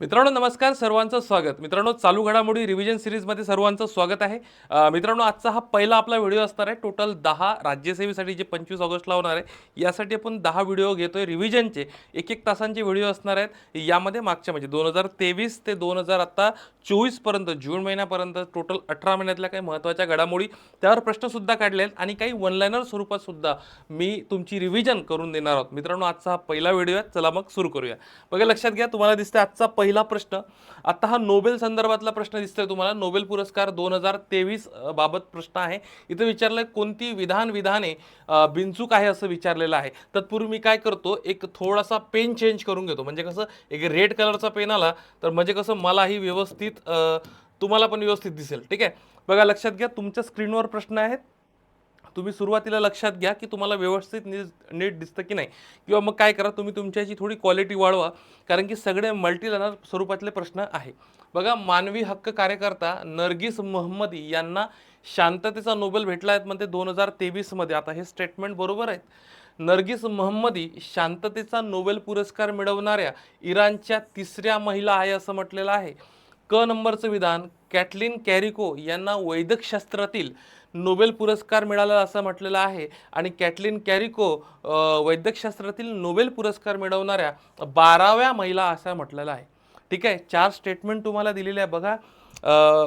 मित्रांनो नमस्कार, सर्वांचं स्वागत. मित्रांनो चालू घडामोडी रिव्हिजन सिरीजमध्ये सर्वांचं स्वागत आहे. मित्रांनो आजचा हा पहिला आपला व्हिडिओ असणार आहे. टोटल 10 राज्यसेवेसाठी जे 25 ऑगस्टला होणार आहे यासाठी आपण 10 व्हिडिओ घेतोय रिव्हिजनचे. एक एक तासांचे व्हिडिओ असणार आहेत. यामध्ये मागच्या म्हणजे 2023 ते 2024 पर्यंत जून महिन्यापर्यंत टोटल 18 महिन्यातल्या काही महत्त्वाच्या घडामोडी, त्यावर प्रश्नसुद्धा काढले आहेत आणि काही वन लाईनर स्वरूपात सुद्धा मी तुमची रिव्हिजन करून देणार आहोत. मित्रांनो आजचा हा पहिला व्हिडिओ आहे. चला मग सुरू करूया. बघा लक्षात घ्या, तुम्हाला दिसतंय आजचा पहिला प्रश्न. आता हा नोबेल संदर्भातला प्रश्न दिसतोय तुम्हाला. नोबेल पुरस्कार 2023 बाबत प्रश्न आहे. इथे विचारलंय कोणती विधाने बिनचूक आहे असं विचारलेलं आहे. तत्पूर्वी मी काय करतो, एक थोडासा पेन चेंज करून घेतो. म्हणजे कसं, एक रेड कलरचा पेन आला तर म्हणजे कसं मलाही व्यवस्थित तुम्हाला पण व्यवस्थित दिसेल. ठीक आहे, बघा लक्षात घ्या, तुमच्या स्क्रीनवर प्रश्न आहेत. तुम्ही सुरुवातीला लक्षात घ्या की तुम्हाला व्यवस्थित नीट दिसतं की नाही, किंवा मग काय करा, तुम्ही तुमच्याची थोडी क्वालिटी वाढवा, कारण की सगळे मल्टीलाइनर स्वरूपातले प्रश्न आहे. बघा, मानवी हक्क कार्यकर्ता नर्गिस मोहम्मदी यांना शांततेचा नोबेल भेटला आहे म्हणते 2023 मध्ये. आता हे स्टेटमेंट बरोबर आहे. नर्गिस मोहम्मदी शांततेचा नोबेल पुरस्कार मिळवणाऱ्या इराणच्या तिसऱ्या महिला आहे असं म्हटलेलं आहे. क नंबरचं विधान, कॅटलिन कॅरिको यांना वैद्यकशास्त्रातील नोबेल पुरस्कार मिळाला असं म्हटलेलं आहे. आणि कॅटलिन कॅरिको वैद्यकशास्त्रातील नोबेल पुरस्कार मिळवणाऱ्या 12व्या महिला असं म्हटलेलं आहे. ठीक आहे, 4 स्टेटमेंट तुम्हाला दिलेले आहे. बघा,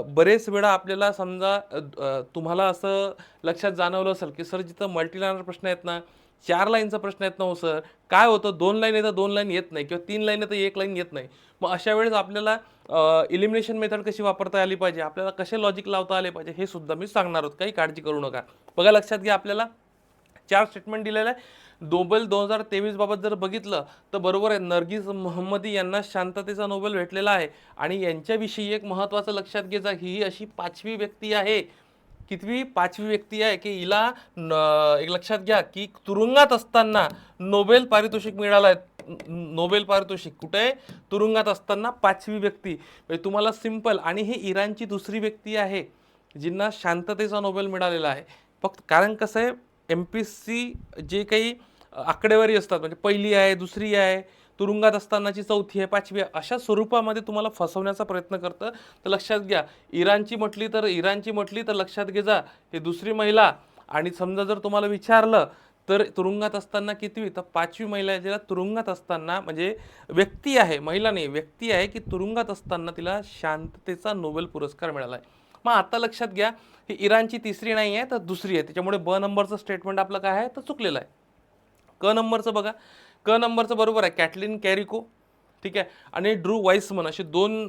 बरेच वेळा आपल्याला समजा तुम्हाला असं लक्षात जाणवलं असेल की सर जिथं मल्टीलाइनर प्रश्न आहेत ना, 4 लाईनचा प्रश्न येत नव्हतं सर, काय होतं 2 लाईन येतं 2 लाईन येत नाही, किंवा 3 लाईन येतं 1 लाईन येत नाही. मग अशा वेळेस आपल्याला इलिमिनेशन मेथड कशी वापरता आली पाहिजे, आपल्याला कसे लॉजिक लावता आले पाहिजे, हे सुद्धा मी सांगणार आहोत. काही काळजी करू नका. बघा लक्षात घ्या, आपल्याला 4 स्टेटमेंट दिलेलं आहे. नोबेल 2023 बाबत जर बघितलं तर बरोबर आहे, नर्गिस मोहम्मदी यांना शांततेचा नोबेल भेटलेला आहे. आणि यांच्याविषयी एक महत्त्वाचं लक्षात घ्यायचं, ही अशी 5वी व्यक्ती आहे. कितवी? 5वी व्यक्ती आहे की हिला एक लक्षात घ्या की तुरुंगात असताना नोबेल पारितोषिक मिळालं आहे. नोबेल पारितोषिक कुठे? तुरुंगात असताना 5वी व्यक्ती. म्हणजे तुम्हाला सिंपल. आणि हे इराणची दुसरी व्यक्ती आहे जिंना शांततेचा नोबेल मिळालेला आहे. फक्त कारण कसं आहे, MPSC जे काही आकडेवारी असतात, म्हणजे पहिली आहे, दुसरी आहे, तुरुंगात असतानाची चौथी आहे, 5वी आहे, अशा स्वरूपामध्ये तुम्हाला फसवण्याचा प्रयत्न करतं. तर लक्षात घ्या, इराणची म्हटली तर लक्षात घे जा, हे दुसरी महिला. आणि समजा जर तुम्हाला विचारलं तर तुरुंगात असताना कितवी, तर 5वी महिला आहे, ज्याला तुरुंगात असताना, म्हणजे व्यक्ती आहे, महिला नाही, व्यक्ती आहे की तुरुंगात असताना तिला शांततेचा नोबेल पुरस्कार मिळाला आहे. मग आता लक्षात घ्या, ही इराणची तिसरी नाही आहे तर दुसरी आहे. त्याच्यामुळे ब नंबरचं स्टेटमेंट आपलं काय आहे तर चुकलेलं आहे. क नंबरचं बघा, क नंबरचं बरोबर आहे, कॅटलिन कॅरिको. ठीक आहे, आणि ड्रू वाईसमन असे 2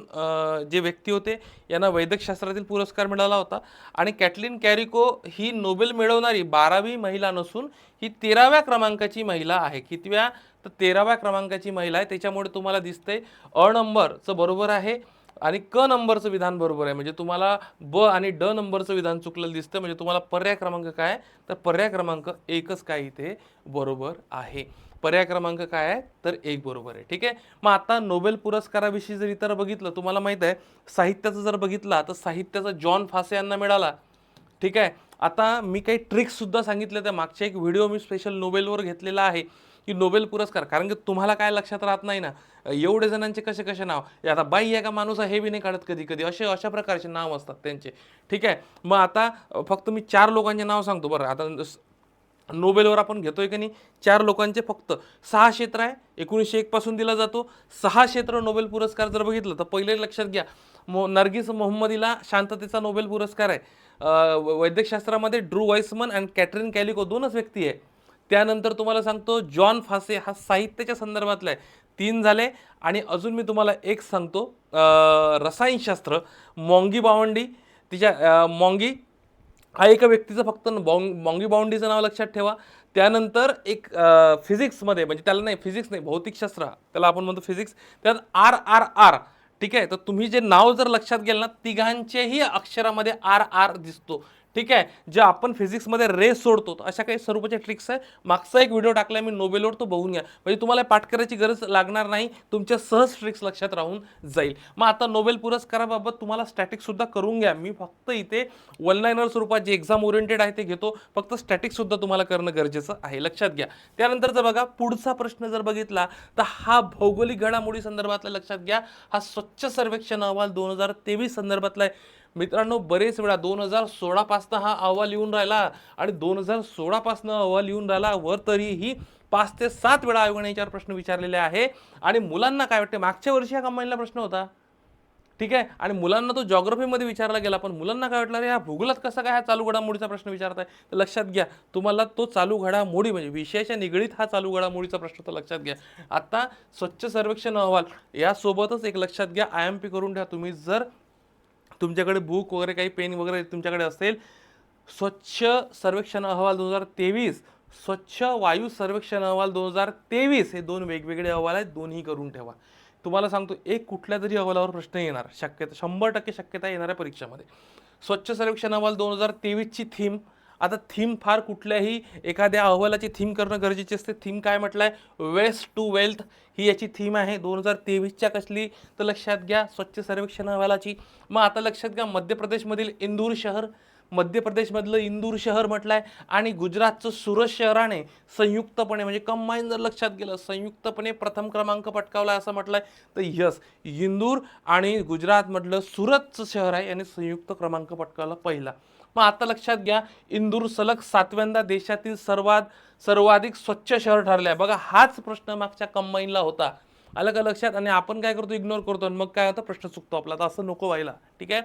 जे व्यक्ती होते यांना वैद्यकशास्त्रातील पुरस्कार मिळाला होता. आणि कॅटलिन कॅरिको ही नोबेल मिळवणारी 12वी महिला नसून ही 13व्या क्रमांकाची महिला आहे. कितव्या? तर 13व्या क्रमांकाची महिला आहे. त्याच्यामुळे तुम्हाला दिसतंय अ नंबरचं बरोबर आहे आणि क नंबरचं विधान बरोबर आहे. म्हणजे तुम्हाला ब आणि ड नंबरचं विधान चुकलेलं दिसतं. म्हणजे तुम्हाला पर्याय क्रमांक काय, तर पर्याय क्रमांक 1च काय इथे बरोबर आहे. पर्याय क्रमांक काय आहे तर 1 बरोबर आहे. ठीक आहे, मग आता नोबेल पुरस्काराविषयी जर इतर बघितलं, तुम्हाला माहित आहे साहित्याचं जर बघितला तर साहित्याचा जॉन फासे यांना मिळाला. ठीक आहे, आता मी काही ट्रिक्स सुद्धा सांगितले, त्या मागच्या एक व्हिडिओ मी स्पेशल नोबेलवर घेतलेला आहे की नोबेल पुरस्कार, कारण की तुम्हाला काय लक्षात राहत नाही ना, एवढे जणांचे कसे कसे नाव, आता बाई आहे का माणूस आहे हे बी नाही काढत कधी कधी, अशा प्रकारचे नाव असतात त्यांचे. ठीक आहे, मग आता फक्त मी 4 लोकांचे नाव सांगतो बरं. आता नोबेलवर आपण घेतोय की नाही, 4 लोकांचे फक्त 6 क्षेत्र आहे, 1901 पासून दिला जातो. 6 क्षेत्र नोबेल पुरस्कार जर बघितलं तर पहिले लक्षात घ्या, नर्गिस मोहम्मदीला शांततेचा नोबेल पुरस्कार आहे. वैद्यकशास्त्रामध्ये ड्रू वाईसमन आणि कॅटरिन कॅलिको 2च व्यक्ती आहे. त्यानंतर तुम्हाला सांगतो जॉन फासे, हा साहित्याच्या संदर्भातला आहे, 3 झाले. आणि अजून मी तुम्हाला एक सांगतो, रसायनशास्त्र, मॉंगी बावंडी, तिच्या मॉंगी हा एका व्यक्तीचं फक्त मॉंगी बाउंडीचं नाव लक्षात ठेवा. त्यानंतर एक फिजिक्समध्ये, म्हणजे त्याला नाही, फिजिक्स नाही, भौतिकशास्त्र त्याला आपण म्हणतो फिजिक्स, त्यात RRR. ठीक आहे, तर तुम्ही जे नाव जर लक्षात गेलं ना, तिघांचेही अक्षरामध्ये RR दिसतो. ठीक आहे, जे आपण फिजिक्समध्ये रेस सोडतो अशा काही स्वरूपाच्या ट्रिक्स आहे. मागचा एक व्हिडिओ टाकलाय मी नोबेलवर, तो बघून घ्या. म्हणजे तुम्हाला पाठ करायची गरज लागणार नाही, तुमच्या सहज ट्रिक्स लक्षात राहून जाईल. मग आता नोबेल पुरस्काराबाबत तुम्हाला स्टॅटिक्स सुद्धा करून घ्या. मी फक्त इथे वन लाईनर स्वरूपात जे एक्झाम ओरिएंटेड आहे ते घेतो, फक्त स्टॅटिक्स सुद्धा तुम्हाला करणं गरजेचं आहे, लक्षात घ्या. त्यानंतर जर बघा पुढचा प्रश्न जर बघितला तर हा भौगोलिक घडामोडी संदर्भातला, लक्षात घ्या. हा स्वच्छ सर्वेक्षण अहवाल 2023 संदर्भातला आहे. मित्रांनो, बरेच वेळा 2016 पासून हा अहवाल येऊन राहिला आणि 2016 पासून अहवाल येऊन राहिला वर, तरीही 5 ते 7 वेळा आयोगाने याच्यावर प्रश्न विचारलेले आहे. आणि मुलांना काय वाटते, मागच्या वर्षी हा कंबाईनला प्रश्न होता, ठीक आहे, आणि मुलांना तो जॉग्रफीमध्ये विचारला गेला, पण मुलांना काय वाटलं, रे हा भूगोलात कसा काय हा चालू घडामोडीचा प्रश्न विचारताय. तर लक्षात घ्या, तुम्हाला तो चालू घडामोडी म्हणजे विषयाच्या निगडीत हा चालू घडामोडीचा प्रश्न, तर लक्षात घ्या. आता स्वच्छ सर्वेक्षण अहवाल यासोबतच एक लक्षात घ्या, IMP करून ठेवा तुम्ही. जर तुमच्याकडे बुक वगैरे काही पेन वगैरे तुमच्याकडे असेल, स्वच्छ सर्वेक्षण अहवाल 2023, स्वच्छ वायू सर्वेक्षण अहवाल 2023, हे दोन वेगवेगळे अहवाल आहेत, दोन्ही करून ठेवा. तुम्हाला सांगतो, एक कुठल्या तरी अहवालावर प्रश्न येणार, शक्यता 100% शक्यता येणाऱ्या परीक्षेमध्ये. स्वच्छ सर्वेक्षण अहवाल 2023ची थीम, आता थीम फार कुठल्याही एखाद्या अहवालाची थीम करणं गरजेची असते. थीम काय म्हटलंय, वेस्ट टू वेल्थ ही याची थीम आहे 2023च्या. कसली, तर लक्षात घ्या स्वच्छ सर्वेक्षण अहवालाची. मग आता लक्षात घ्या, मध्य प्रदेशमधील इंदूर शहर, मध्य प्रदेशमधलं इंदूर शहर म्हटलंय, आणि गुजरातचं सुरत शहराने संयुक्तपणे म्हणजे कंबाईन जर लक्षात गेलं, संयुक्तपणे प्रथम क्रमांक पटकावला असं म्हटलंय. तर यस, इंदूर आणि गुजरातमधलं सुरतचं शहर आहे याने संयुक्त क्रमांक पटकावला पहिला. मग आता लक्षात घ्या, इंदूर सलग 7व्यांदा देशातील सर्वाधिक स्वच्छ शहर ठरले आहे. बघा, हाच प्रश्न मागच्या कंबाईनला होता, आलं का लक्षात. आणि आपण काय करतो, इग्नोर करतो, आणि मग काय होतं, प्रश्न चुकतो आपला. तर असं नको व्हायला, ठीक आहे.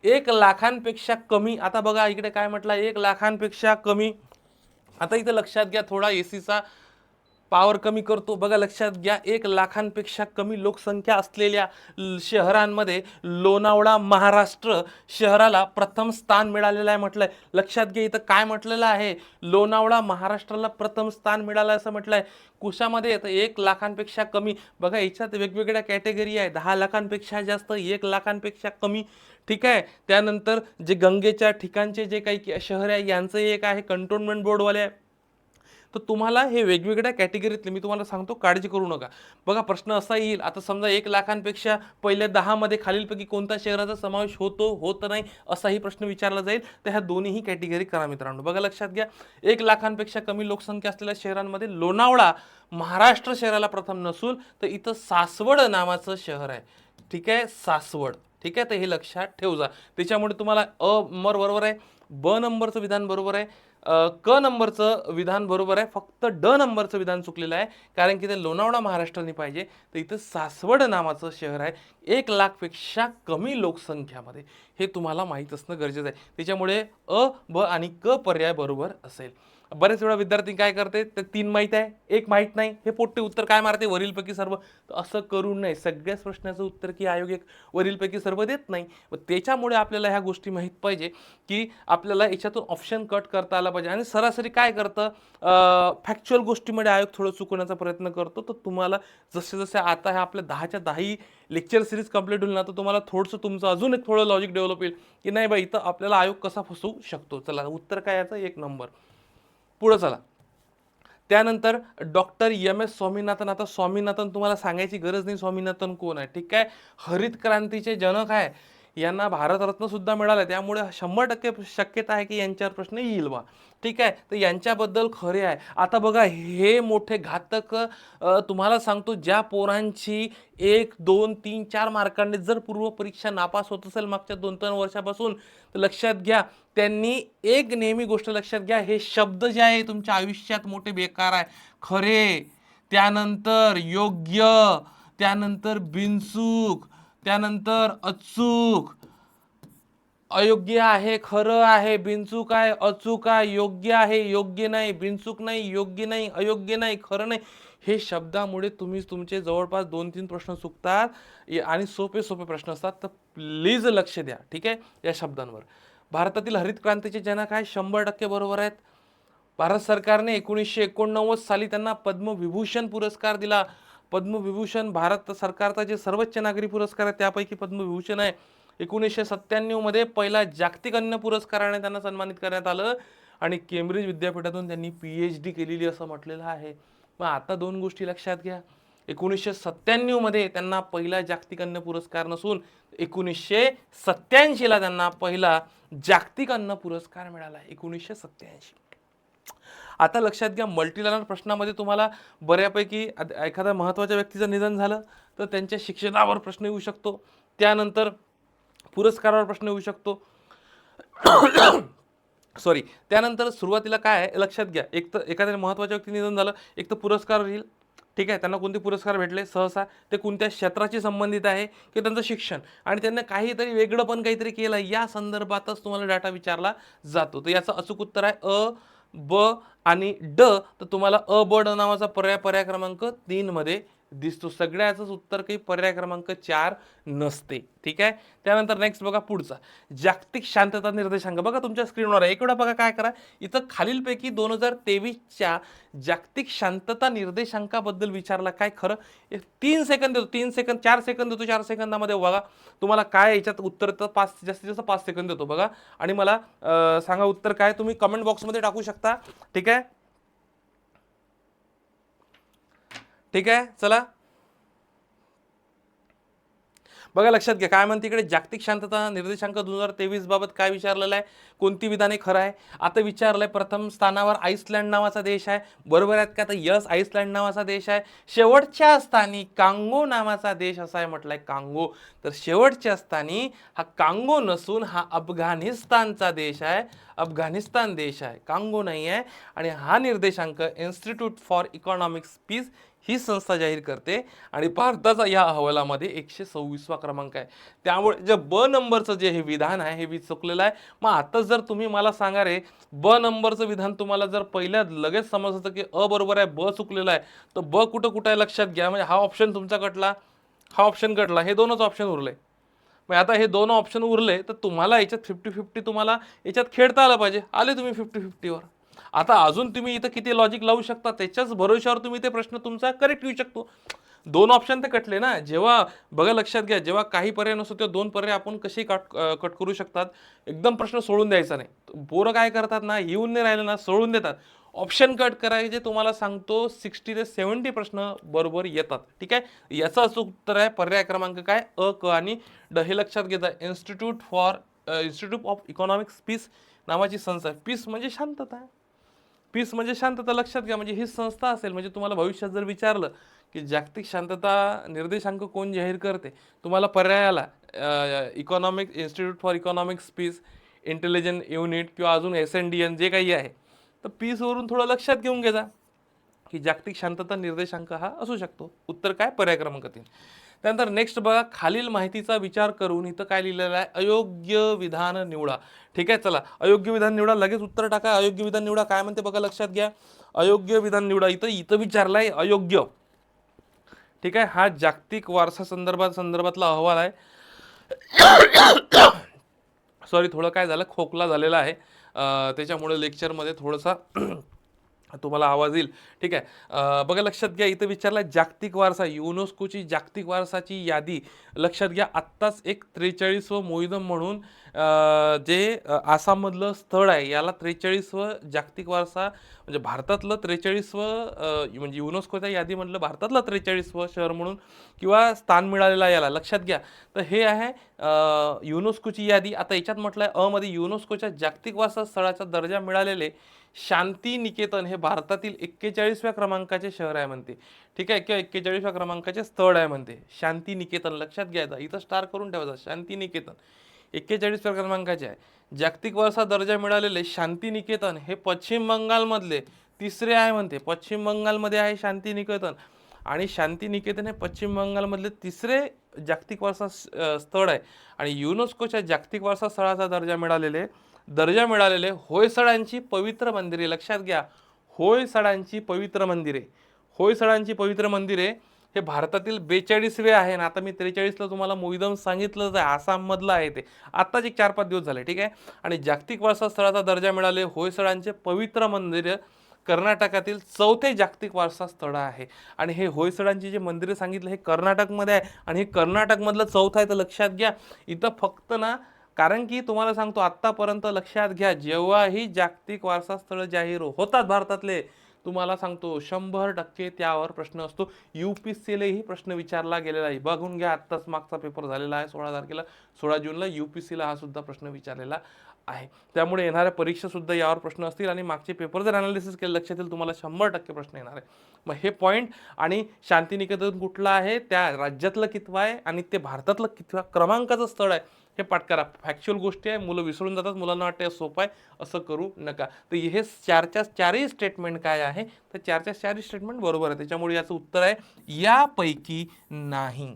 1 लाखांपेक्षा कमी, आता बघा इकडे काय म्हटलं, 1 लाखांपेक्षा कमी. आता इथं लक्षात घ्या, थोडा एसीचा पॉवर कमी करतो. बघा लक्षात घ्या, 1 लाखांपेक्षा कमी लोकसंख्या असलेल्या शहरांमध्ये लोणावळा महाराष्ट्र शहराला प्रथम स्थान मिळालेलं आहे म्हटलंय. लक्षात घ्या, इथं काय म्हटलेलं आहे, लोणावळा महाराष्ट्राला प्रथम स्थान मिळालं असं म्हटलंय. कुशामध्ये येतं 1 लाखांपेक्षा कमी. बघा याच्यात वेगवेगळ्या कॅटेगरी आहे, 10 लाखांपेक्षा जास्त, 1 लाखांपेक्षा कमी, ठीक आहे. त्यानंतर जे गंगेच्या ठिकाणचे जे काही शहर आहे यांचं एक आहे, कंटोनमेंट बोर्डवाले आहे. तर तुम्हाला हे वेगवेगळ्या कॅटेगरीतले मी तुम्हाला सांगतो, काळजी करू नका. बघा प्रश्न असा येईल, आता समजा 1 लाखांपेक्षा पहिल्या 10 मध्ये खालीलपैकी कोणत्या शहराचा समावेश होतो, होत नाही, असाही प्रश्न विचारला जाईल. तर ह्या दोन्ही कॅटेगरी करा मित्रांनो. बघा लक्षात घ्या, 1 लाखांपेक्षा कमी लोकसंख्या असलेल्या शहरांमध्ये लोणावळा महाराष्ट्र शहराला प्रथम नसून, तर इथं सासवड नावाचं शहर आहे, ठीक आहे, सासवड, ठीक आहे. तर हे लक्षात ठेवू जा. त्याच्यामुळे तुम्हाला बरोबर आहे, ब नंबरचं विधान बरोबर आहे, क नंबरचं विधान बरोबर आहे, फक्त ड नंबरचं विधान चुकलेलं आहे, कारण की ते लोणावळा महाराष्ट्राने पाहिजे. तर इथं सासवड नावाचं शहर आहे 1 लाखपेक्षा कमी लोकसंख्यामध्ये, हे तुम्हाला माहीत असणं गरजेचं आहे. त्याच्यामुळे अ, ब आणि क पर्याय बरोबर असेल. बरेच वेळा विद्यार्थी काय करते, ते 3 माहीत आहे, 1 माहीत नाही, हे पोट्टे उत्तर काय मारते, वरीलपैकी सर्व. तर असं करू नये. सगळ्याच प्रश्नाचं उत्तर की आयोग एक वरीलपैकी सर्व देत नाही. त्याच्यामुळे आपल्याला ह्या गोष्टी माहीत पाहिजे की आपल्याला याच्यातून ऑप्शन कट करता आला पाहिजे. आणि सरासरी काय करतं, फॅक्च्युअल गोष्टीमध्ये आयोग थोडं चुकवण्याचा प्रयत्न करतो. तर तुम्हाला जसे जसे आता ह्या आपल्या 10च्या 10 लेक्चर सिरीज कंप्लीट होईल ना, तर तुम्हाला थोडंसं तुमचं अजून एक थोडं लॉजिक डेव्हलप होईल की नाही बाई, इथं आपल्याला आयोग कसा फसवू शकतो. चला, उत्तर काय याचं, 1 नंबर. पुढं चला. त्यानंतर डॉक्टर MS स्वामीनाथन. आता स्वामीनाथन तुम्हाला सांगायची गरज नाही, स्वामीनाथन कोण आहे, ठीक आहे. हरित क्रांतीचे जनक आहे, यांना भारतरत्न सुद्धा मिळालं, त्यामुळे 100% शक्यता आहे की यांच्यावर प्रश्न येईल बा, ठीक आहे. तर यांच्याबद्दल खरे आहे. आता बघा, हे मोठे घातक, तुम्हाला सांगतो, ज्या पोरांची 1, 2, 3, 4 मार्कांनी जर पूर्व परीक्षा नापास होत असेल मागच्या 2-3 वर्षापासून, तर लक्षात घ्या, त्यांनी एक नेहमी गोष्ट लक्षात घ्या, हे शब्द जे आहे तुमच्या आयुष्यात मोठे बेकार आहे. खरे, त्यानंतर योग्य, त्यानंतर बिनचूक, त्यानंतर अचूक, अयोग्य आहे, खरं आहे, बिनचूक आहे, अचूक आहे, योग्य आहे, योग्य नाही, बिनचूक नाही, योग्य नाही, अयोग्य नाही, खरं नाही, हे शब्दामुळे तुम्ही तुमचे जवळपास 2-3 प्रश्न चुकतात आणि सोपे सोपे प्रश्न असतात. तर प्लीज लक्ष द्या, ठीक आहे, या शब्दांवर. भारतातील हरित क्रांतीचे जनक आहे, 100% बरोबर आहेत. भारत सरकारने 1989 साली त्यांना पद्मविभूषण पुरस्कार दिला. पद्मविभूषण भारत सरकारचा जे सर्वोच्च नागरी पुरस्कार आहे त्यापैकी पद्मविभूषण आहे. 1997 मध्ये पहिला जागतिक अन्न पुरस्काराने त्यांना सन्मानित करण्यात आलं आणि केम्ब्रिज विद्यापीठातून त्यांनी PhD केलेली असं म्हटलेलं आहे. मग आता दोन गोष्टी लक्षात घ्या. 1997 मध्ये त्यांना पहिला जागतिक अन्न पुरस्कार नसून 1987 ला त्यांना पहिला जागतिक अन्न पुरस्कार मिळाला. 1987. आता लक्षात घ्या, मल्टीलायनर प्रश्नामध्ये तुम्हाला बऱ्यापैकी एखाद्या महत्त्वाच्या व्यक्तीचं निधन झालं तर त्यांच्या शिक्षणावर प्रश्न येऊ शकतो, त्यानंतर पुरस्कारावर प्रश्न येऊ शकतो. सॉरी, त्यानंतर सुरुवातीला काय आहे लक्षात घ्या, एक तर एखाद्या महत्त्वाच्या व्यक्ती निधन झालं, एक तर पुरस्कार येईल. ठीक आहे, त्यांना कोणते पुरस्कार भेटले, सहसा ते कोणत्या क्षेत्राशी संबंधित आहे की त्यांचं शिक्षण, आणि त्यांना काहीतरी वेगळं पण काहीतरी केलं, या संदर्भातच तुम्हाला डाटा विचारला जातो. तर याचं अचूक उत्तर आहे अ, ब आणि ड. तर तुम्हाला अ, ब, ड नावाचा पर्याय क्रमांक 3 मध्ये दिसतो. सगळ्याचंच उत्तर काही पर्याय क्रमांक 4 नसते. ठीक आहे, त्यानंतर नेक्स्ट बघा पुढचा, जागतिक शांतता निर्देशांक. बघा तुमच्या स्क्रीनवर आहे, एक वेळा बघा काय करा, इथं खालीलपैकी 2023च्या जागतिक शांतता निर्देशांकाबद्दल विचारला काय खरं. 3 सेकंद देतो, 3 सेकंद, 4 सेकंद देतो, 4 सेकंदामध्ये बघा तुम्हाला काय याच्यात उत्तर, तर 5 जास्तीत जास्त 5 सेकंद देतो बघा, आणि मला सांगा उत्तर काय. तुम्ही कमेंट बॉक्समध्ये टाकू शकता. ठीक आहे, ठीक आहे, चला बघा लक्षात घ्या काय म्हणते इकडे, जागतिक शांतता निर्देशांक 2023 बाबत काय विचारलेलं आहे, कोणती विधाने खरं आहे. आता विचारलंय प्रथम स्थानावर आईसलँड नावाचा देश आहे, बरोबर आहेत का. तर यस, आईसलँड नावाचा देश आहे. शेवटच्या स्थानी कांगो नावाचा देश असा आहे म्हटलंय, कांगो. तर शेवटच्या स्थानी हा कांगो नसून हा अफगाणिस्तानचा देश आहे, अफगाणिस्तान देश आहे, कांगो नाही आहे. आणि हा निर्देशांक इन्स्टिट्यूट फॉर इकॉनॉमिक्स पीस ही संस्था जाहीर करते, आणि भारताचा या अहवालामध्ये 126वा क्रमांक आहे. त्यामुळे जे ब नंबरचं जे हे विधान आहे हे चुकलेलं आहे. मग आता जर तुम्ही मला सांगा रे, ब नंबरचं विधान तुम्हाला जर पहिल्या लगेच समजतं की अ बरोबर आहे, ब चुकलेलं आहे, तर ब कुठं कुठं आहे लक्षात घ्या. म्हणजे हा ऑप्शन तुमचा कटला, हा ऑप्शन कटला, हे दोनच ऑप्शन उरले. मग आता हे दोन ऑप्शन उरले तर तुम्हाला याच्यात 50-50 तुम्हाला याच्यात खेळता आलं पाहिजे. आले तुम्ही 50-50वर. आता अजून तुम्ही इथं किती लॉजिक लावू शकता, त्याच्याच भरोश्यावर तुम्ही ते प्रश्न तुमचा करेक्ट येऊ शकतो. दोन ऑप्शन ते कटले ना. जेव्हा बघा लक्षात घ्या, जेव्हा काही पर्याय नसतो तेव्हा दोन पर्याय आपण कसे कट करू शकतात. एकदम प्रश्न सोडून द्यायचा नाही. पोरं काय करतात ना, येऊन नाही राहिलं ना सोडून देतात. ऑप्शन कट करायचे, तुम्हाला सांगतो 60 ते 70 प्रश्न बरोबर येतात. ठीक आहे, याचं असं उत्तर आहे पर्याय क्रमांक काय, अ, क आणि ड. हे लक्षात घेता. इन्स्टिट्यूट ऑफ इकॉनॉमिक्स पीस नावाची संस्था आहे. पीस म्हणजे शांतता, पीस म्हणजे शांतता लक्षात घ्या. म्हणजे ही संस्था असेल, म्हणजे तुम्हाला भविष्यात जर विचारलं की जागतिक शांतता निर्देशांक कोण जाहीर करते, तुम्हाला पर्यायाला economic institute for economics peace, intelligent unit किंवा अजून SNDN जे काही आहे, तर पीसवरून थोडं लक्षात घेऊन घ्या की जागतिक शांतता निर्देशांक हा असू शकतो. उत्तर काय, पर्याय क्रमांक 3. त्यानंतर नेक्स्ट बघा, खालील माहितीचा विचार करून इथं काय लिहिलेलं आहे, अयोग्य विधान निवडा. ठीक आहे, चला अयोग्य विधान निवडा, लगेच उत्तर टाका. अयोग्य विधान निवडा काय म्हणते बघा, लक्षात घ्या. अयोग्य विधान निवडा, इथं इथं विचारलाय अयोग्य. ठीक आहे, हा जागतिक वारसा संदर्भातला अहवाल आहे. सॉरी, थोडं काय झालं, खोकला झालेला आहे, त्याच्यामुळे लेक्चरमध्ये थोडंसा तुम्हाला आवाज येईल. ठीक आहे, बघा लक्षात घ्या, इथं विचारलं जागतिक वारसा, युनेस्कोची जागतिक वारसाची यादी. लक्षात घ्या, आत्ताच एक 43व मोईदम म्हणून जे आसाममधलं स्थळ आहे, याला 43व जागतिक वारसा, म्हणजे भारतातलं 43व म्हणजे युनेस्कोच्या यादीमधलं भारतातलं 43व शहर म्हणून किंवा स्थान मिळालेलं आहे याला. लक्षात घ्या, तर हे आहे युनेस्कोची यादी. आता याच्यात म्हटलंय अ मध्ये, युनेस्कोच्या जागतिक वारसा स्थळाचा दर्जा मिळालेले शांती निकेतन हे भारतातील 41व्या क्रमांकाचे शहर आहे म्हणते. ठीक आहे, किंवा 41व्या क्रमांकाचे स्थळ आहे म्हणते, शांती निकेतन. लक्षात घ्यायचा, इथं स्टार करून ठेवायचा, शांती निकेतन 41व्या क्रमांकाचे आहे. जागतिक वारसा दर्जा मिळालेले शांती निकेतन हे पश्चिम बंगालमधले तिसरे आहे म्हणते. पश्चिम बंगालमध्ये आहे शांती निकेतन, आणि शांती निकेतन हे पश्चिम बंगालमधले तिसरे जागतिक वारसा स्थळ आहे. आणि युनेस्कोच्या जागतिक वारसा स्थळाचा दर्जा मिळालेले होयसळांची पवित्र मंदिरे. लक्षात घ्या, होयसळांची पवित्र मंदिरे, होयसळांची पवित्र मंदिरे हे भारतातील 42वे आहे. ना आता मी 43ला तुम्हाला मोईदम सांगितलं आहे, आसाममधलं आहे ते, आत्ताच एक 4-5 दिवस झाले. ठीक आहे, आणि जागतिक वारसा स्थळाचा दर्जा मिळाले होयसळांचे पवित्र मंदिर कर्नाटकातील चौथे जागतिक वारसा स्थळ आहे. आणि हे होयसडांची जे मंदिरं सांगितलं हे कर्नाटकमध्ये आहे आणि हे कर्नाटकमधलं चौथं आहे. तर लक्षात घ्या इथं फक्त ना, कारण की तुम्हाला सांगतो आत्तापर्यंत लक्षात घ्या, जेव्हाही जागतिक वारसा स्थळ जाहीर होतात भारतातले, तुम्हाला सांगतो 100% त्यावर प्रश्न असतो. UPSCलाही प्रश्न विचारला गेलेला आहे. बघून घ्या, आत्ताच मागचा पेपर झालेला आहे 16 तारखेला, 16 जूनला UPSCला हा सुद्धा प्रश्न विचारलेला आहे. त्यामुळे येणाऱ्या परीक्षा सुद्धा यावर प्रश्न असतील आणि मागचे पेपर जर अनालिसिस केलं लक्षात येईल तुम्हाला 100% प्रश्न येणार आहे. मग हे पॉईंट आणि शांतिनिकेतन कुठलं आहे, त्या राज्यातलं कितवं आहे आणि ते भारतातलं कितव्या क्रमांकाचं स्थळ आहे हे पाठ करा. फॅक्च्युअल गोष्टी आहे, मुलं विसरून जातात, मुलांना वाटतं सोपं आहे, असं करू नका. तर हे चारच्या चारही स्टेटमेंट काय आहे, तर चारच्या चारही स्टेटमेंट बरोबर आहे. त्याच्यामुळे याचं उत्तर आहे यापैकी नाही.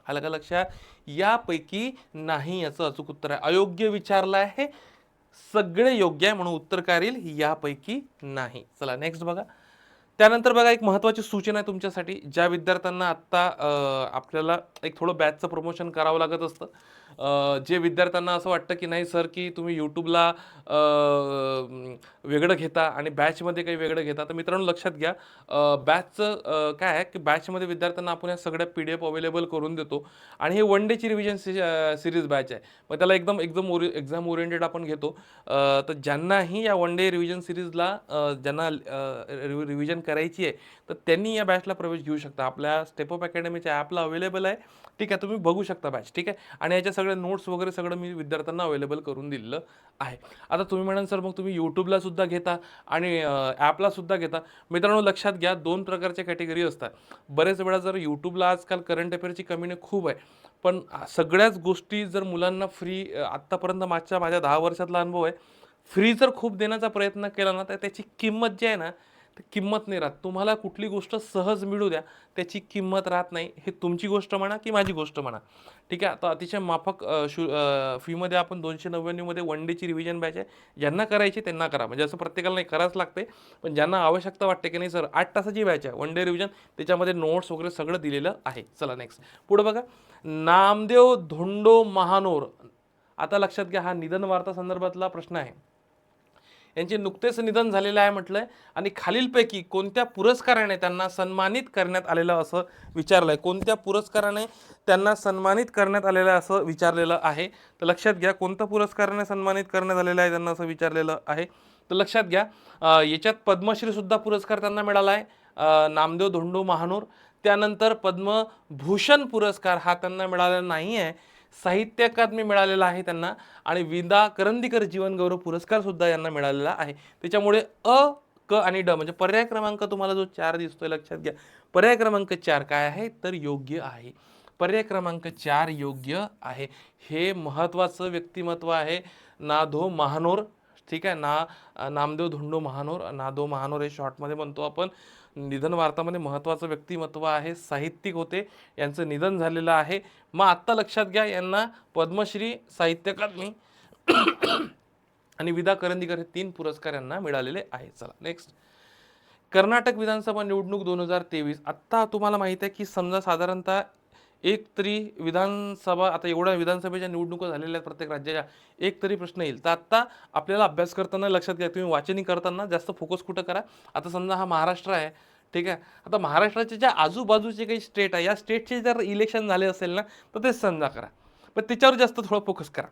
आलं का लक्षात? यापैकी नाही याचं अचूक उत्तर आहे. अयोग्य विचारलं आहे, सगळे योग्य आहे, म्हणून उत्तर काय येईल, यापैकी नाही. चला नेक्स्ट बघा. त्यानंतर बघा एक महत्त्वाची सूचना आहे तुमच्यासाठी. ज्या विद्यार्थ्यांना आत्ता आपल्याला एक थोडं बॅचचं प्रमोशन करावं लागत असतं, जे विद्यार्थ्यांना असं वाटतं की नाही सर की तुम्ही यूट्यूबला वेगळं घेता आणि बॅचमध्ये काही वेगळं घेता, तर मित्रांनो लक्षात घ्या, बॅचचं काय आहे की बॅचमध्ये विद्यार्थ्यांना आपण या सगळ्या PDF अवेलेबल करून देतो आणि हे वन डेची रिव्हिजन सिरीज बॅच आहे. मग त्याला एकदम एकदम एक्झाम ओरिएंटेड आपण घेतो. तर ज्यांनाही या वन डे रिव्हिजन सिरीजला ज्यांना रिव्हिजन करायची आहे, तर त्यांनी या बॅचला प्रवेश घेऊ शकता. आपल्या स्टेपअप अकॅडमीच्या ॲपला अवेलेबल आहे, ठीक आहे, तुम्ही बघू शकता बॅच, ठीक आहे. आणि याच्या सगळ्या नोट्स वगैरे सगळं मी विद्यार्थ्यांना अवेलेबल करून दिलेलं आहे. आता तुम्ही म्हणाल सर मग तुम्ही यूट्यूबला सुद्धा घेता आणि ॲपला सुद्धा घेता. मित्रांनो लक्षात घ्या, दोन प्रकारच्या कॅटेगरी असतात. बरेच वेळा जर यूट्यूबला आजकाल करंट अफेअरची कमी खूप आहे, पण सगळ्याच गोष्टी जर मुलांना फ्री, आत्तापर्यंत माझ्या 10 वर्षातला अनुभव आहे, फ्री जर खूप देण्याचा प्रयत्न केला ना, तर त्याची किंमत जी आहे ना, ती किंमत नाही राहत. तुम्हाला कुठली गोष्ट सहज मिळू द्या, त्याची किंमत राहत नाही. हे तुमची गोष्ट म्हणा की माझी गोष्ट म्हणा, ठीक आहे. आता अतिशय माफक फीमध्ये आपण 299 मध्ये वन डेची रिव्हिजन बॅच आहे. ज्यांना करायची त्यांना करा, म्हणजे असं प्रत्येकाला नाही करावंच लागते, पण ज्यांना आवश्यकता वाटते की नाही सर 8 तासाची बॅच आहे वन डे रिव्हिजन, त्याच्यामध्ये नोट्स वगैरे सगळं दिलेलं आहे. चला नेक्स्ट पुढे बघा. नामदेव धोंडो महानोर, आता लक्षात घ्या, हा निधन वार्ता संदर्भातला प्रश्न आहे. यांचे नुकतेच निधन झालेलं आहे म्हटलंय आणि खालीलपैकी कोणत्या पुरस्काराने त्यांना सन्मानित करण्यात आलेलं असं विचारलंय. कोणत्या पुरस्काराने त्यांना सन्मानित करण्यात आलेलं असं विचारलेलं आहे. तर लक्षात घ्या, कोणत्या पुरस्काराने सन्मानित करण्यात आलेलं आहे त्यांना असं विचारलेलं आहे. तर लक्षात घ्या, याच्यात पद्मश्री सुद्धा पुरस्कार त्यांना मिळाला आहे, नामदेव धोंडो महानोर. त्यानंतर पद्मभूषण पुरस्कार हा त्यांना मिळालेला नाही आहे. साहित्य अकादमी मिळालेला आहे त्यांना आणि विदा करंदीकर जीवन गौरव पुरस्कार सुद्धा यांना मिळालेला आहे. त्याच्यामुळे अ, क आणि ड म्हणजे पर्याय क्रमांक तुम्हाला जो 4 दिसतोय, लक्षात घ्या, पर्याय क्रमांक 4 काय आहे, तर योग्य आहे. पर्याय क्रमांक 4 योग्य आहे. हे महत्त्वाचं व्यक्तिमत्व आहे, नाधो महानोर, ठीक आहे. नामदेव धोंडो महानोर, नाधो महानोर हे शॉर्टमध्ये म्हणतो आपण. निधन वार्तामध्ये महत्त्वाचं व्यक्तिमत्व आहे, साहित्यिक होते, यांचं निधन झालेलं आहे. मग आत्ता लक्षात घ्या, यांना पद्मश्री, साहित्य अकादमी आणि विदा करंदीकर हे 3 पुरस्कार यांना मिळालेले आहेत. चला नेक्स्ट. कर्नाटक विधानसभा निवडणूक 2023. आत्ता तुम्हाला माहिती आहे की समजा साधारणतः एक तरी विधानसभा, आता एवढ्या विधानसभेच्या निवडणुका झालेल्या आहेत प्रत्येक राज्याच्या, एक तरी प्रश्न येईल. तर आत्ता आपल्याला अभ्यास करताना लक्षात घ्या, तुम्ही वाचनी करताना जास्त फोकस कुठं करा. आता समजा हा महाराष्ट्र आहे, ठीक आहे. आता महाराष्ट्राच्या ज्या आजूबाजूचे काही स्टेट आहे, या स्टेटचे जर इलेक्शन झाले असेल ना, तर ते समजा करा, पण त्याच्यावर जास्त थोडं फोकस करा.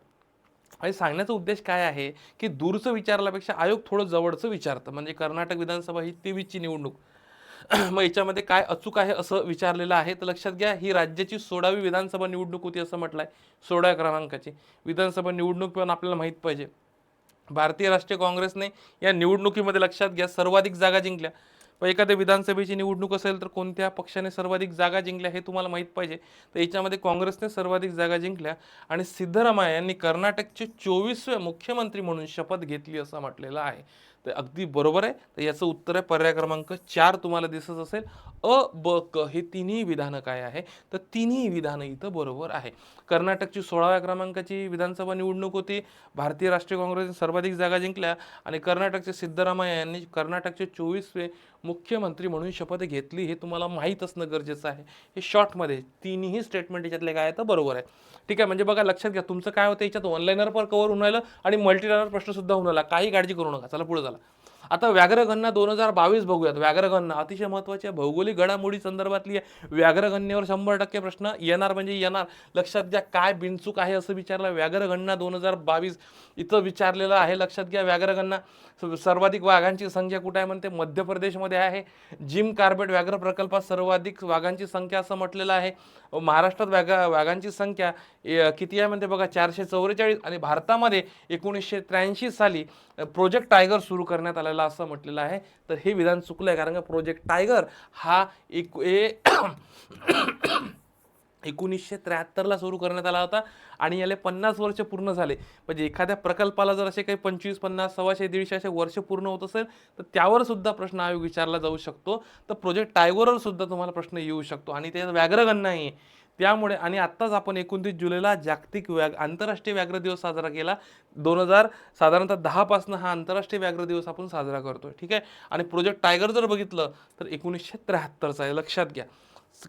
आणि सांगण्याचा उद्देश काय आहे की दूरचं विचारल्यापेक्षा आयोग थोडं जवळचं विचारतं. म्हणजे कर्नाटक विधानसभा ही 23ची निवडणूक, मग याच्यामध्ये काय अचूक आहे असं विचारलेलं आहे. तर लक्षात घ्या, ही राज्याची 16वी विधानसभा निवडणूक होती असं म्हटलंय, 16व्या क्रमांकाची विधानसभा निवडणूक पण आपल्याला माहीत पाहिजे. भारतीय राष्ट्रीय काँग्रेसने या निवडणुकीमध्ये लक्षात घ्या सर्वाधिक जागा जिंकल्या. पण एखाद्या विधानसभेची निवडणूक असेल तर कोणत्या पक्षाने सर्वाधिक जागा जिंकल्या हे तुम्हाला माहीत पाहिजे. तर याच्यामध्ये काँग्रेसने सर्वाधिक जागा जिंकल्या आणि सिद्धरामय्या यांनी कर्नाटकचे 24वे मुख्यमंत्री म्हणून शपथ घेतली असं म्हटलेलं आहे. तर अगदी बरोबर आहे. तर याचं उत्तर आहे पर्याय क्रमांक 4 तुम्हाला दिसत असेल. अ, ब, क हे तिन्ही विधानं काय आहे, तर तिन्ही विधानं इथं बरोबर आहे. कर्नाटकची 16व्या क्रमांकाची विधानसभा निवडणूक होती, भारतीय राष्ट्रीय काँग्रेसने सर्वाधिक जागा जिंकल्या आणि कर्नाटकचे सिद्धरामय्या यांनी कर्नाटकचे 24वे मुख्यमंत्री म्हणून शपथ घेतली. हे तुम्हाला माहीत असणं गरजेचं आहे. हे शॉर्टमध्ये तिन्ही स्टेटमेंट याच्यातले काय आहे तर बरोबर आहे, ठीक आहे. म्हणजे बघा लक्षात घ्या, तुमचं काय होतं याच्यात ऑनलाईनर पर कव्हर होऊन राहिलं आणि मल्टी लाईनर प्रश्न सुद्धा होऊन राहिला. काही काळजी करू नका. चला पुढे झाला. आता व्याघ्रगणना 2022 बघूयात. व्याघ्रगणना अतिशय महत्त्वाची आहे, भौगोलिक घडामोडी संदर्भातली आहे. व्याघ्रगणनेवर 100% प्रश्न येणार म्हणजे येणार. लक्षात घ्या, काय बिनचूक आहे असं विचारलं. व्याघ्रगणना 2022 इथं विचारलेलं आहे. लक्षात घ्या, व्याघ्रगणना सर्वाधिक वाघांची संख्या कुठे आहे म्हणते, मध्य प्रदेशमध्ये आहे. जिम कार्बेट व्याघ्र प्रकल्पात सर्वाधिक वाघांची संख्या असं म्हटलेलं आहे. महाराष्ट्रात वाघांची संख्या किती आहे म्हणते बघा, 444. आणि भारतामध्ये 1983 साली प्रोजेक्ट टायगर सुरू करण्यात आलेला असं म्हटलेलं आहे. तर हे विधान चुकलं आहे, कारण का प्रोजेक्ट टायगर हा 1973ला सुरू करण्यात आला होता आणि याला 50 वर्ष पूर्ण झाले. म्हणजे एखाद्या प्रकल्पाला जर असे काही 25, 50, 125, 150 असे वर्ष पूर्ण होत असेल तर त्यावर सुद्धा प्रश्न आयोग विचारला जाऊ शकतो. तर प्रोजेक्ट टायगरवर सुद्धा तुम्हाला प्रश्न येऊ शकतो आणि ते व्याघ्रगणना आहे. त्यामुळे आणि आत्ताच आपण 29 जुलैला जागतिक आंतरराष्ट्रीय व्याघ्र दिवस साजरा केला. 2000 साधारणतः 10 पासून हा आंतरराष्ट्रीय व्याघ्र दिवस आपण साजरा करतोय. ठीक आहे. आणि प्रोजेक्ट टायगर जर बघितलं तर 1973चा आहे. लक्षात घ्या.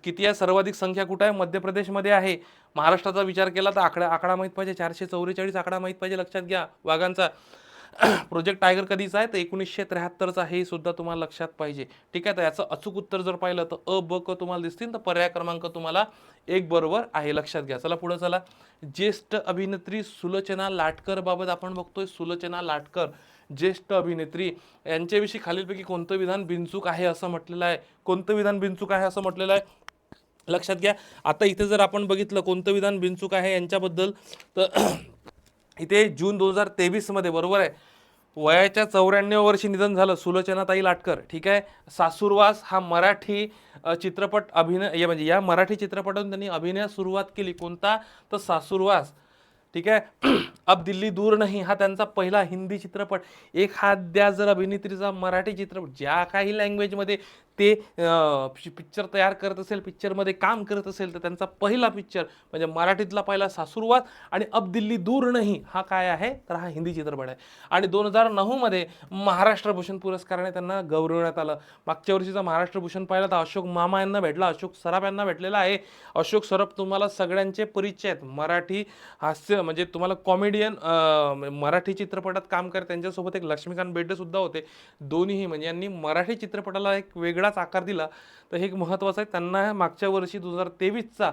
किती आहे, सर्वाधिक संख्या कुठे आहे, मध्य प्रदेशमध्ये आहे. महाराष्ट्राचा विचार केला तर आकडा माहित पाहिजे, 444 आकडा माहित पाहिजे. लक्षात घ्या वाघांचा. प्रोजेक्ट टायगर कधीचा आहे तर 1973चा, हे सुद्धा तुम्हाला लक्षात पाहिजे. ठीक आहे. तर याचं अचूक उत्तर जर पाहिलं तर अ, ब, क तुम्हाला दिसतील. तर पर्याय क्रमांक तुम्हाला 1 बरोबर आहे. लक्षात घ्या. चला पुढे चला. ज्येष्ठ अभिनेत्री सुलोचना लाटकर बाबत आपण बघतोय. सुलोचना लाटकर ज्येष्ठ अभिनेत्री यांच्याविषयी खालीलपैकी कोणतं विधान बिनचूक आहे असं म्हटलेलं आहे. कोणतं विधान बिनचूक आहे असं म्हटलेलं आहे, लक्षात घ्या. आता इथे जर आपण बघितलं कोणतं विधान बिनचूक आहे यांच्याबद्दल, तर इथे जून 2023 मध्ये, बरोबर आहे, वयाच्या 94 वर्षी निधन झालं सुलोचनाताई लाटकर. ठीक आहे. सासूरवास हा मराठी चित्रपट अभिनय म्हणजे या मराठी चित्रपटातून त्यांनी अभिनयास सुरुवात केली. कोणता तर सासूरवास. ठीक आहे. अब दिल्ली दूर नाही हा त्यांचा पहिला हिंदी चित्रपट. एखाद्या जर अभिनेत्रीचा मराठी चित्रपट ज्या काही लँग्वेजमध्ये ते पिक्चर तयार करत असेल, पिक्चरमध्ये काम करत असेल, तर त्यांचा पहिला पिक्चर म्हणजे मराठीतला पहिला सासूरवास आणि अब दिल्ली दूर नाही हा काय आहे तर हा हिंदी चित्रपट आहे. आणि 2009 मध्ये महाराष्ट्र भूषण पुरस्काराने त्यांना गौरवण्यात आलं. मागच्या वर्षीचा महाराष्ट्र भूषण पाहिला तर अशोक मामा यांना भेटला, अशोक सराफ यांना भेटलेला आहे. अशोक सराफ तुम्हाला सगळ्यांचे परिचय आहेत. मराठी हास्य म्हणजे तुम्हाला कॉमेडियन, मराठी चित्रपटात काम करत, त्यांच्यासोबत एक लक्ष्मीकांत बेर्डे सुद्धा होते. दोन्हीही म्हणजे यांनी मराठी चित्रपटाला एक वेगळाच आकार दिला. तर हे एक महत्त्वाचं आहे. त्यांना मागच्या वर्षी 2023चा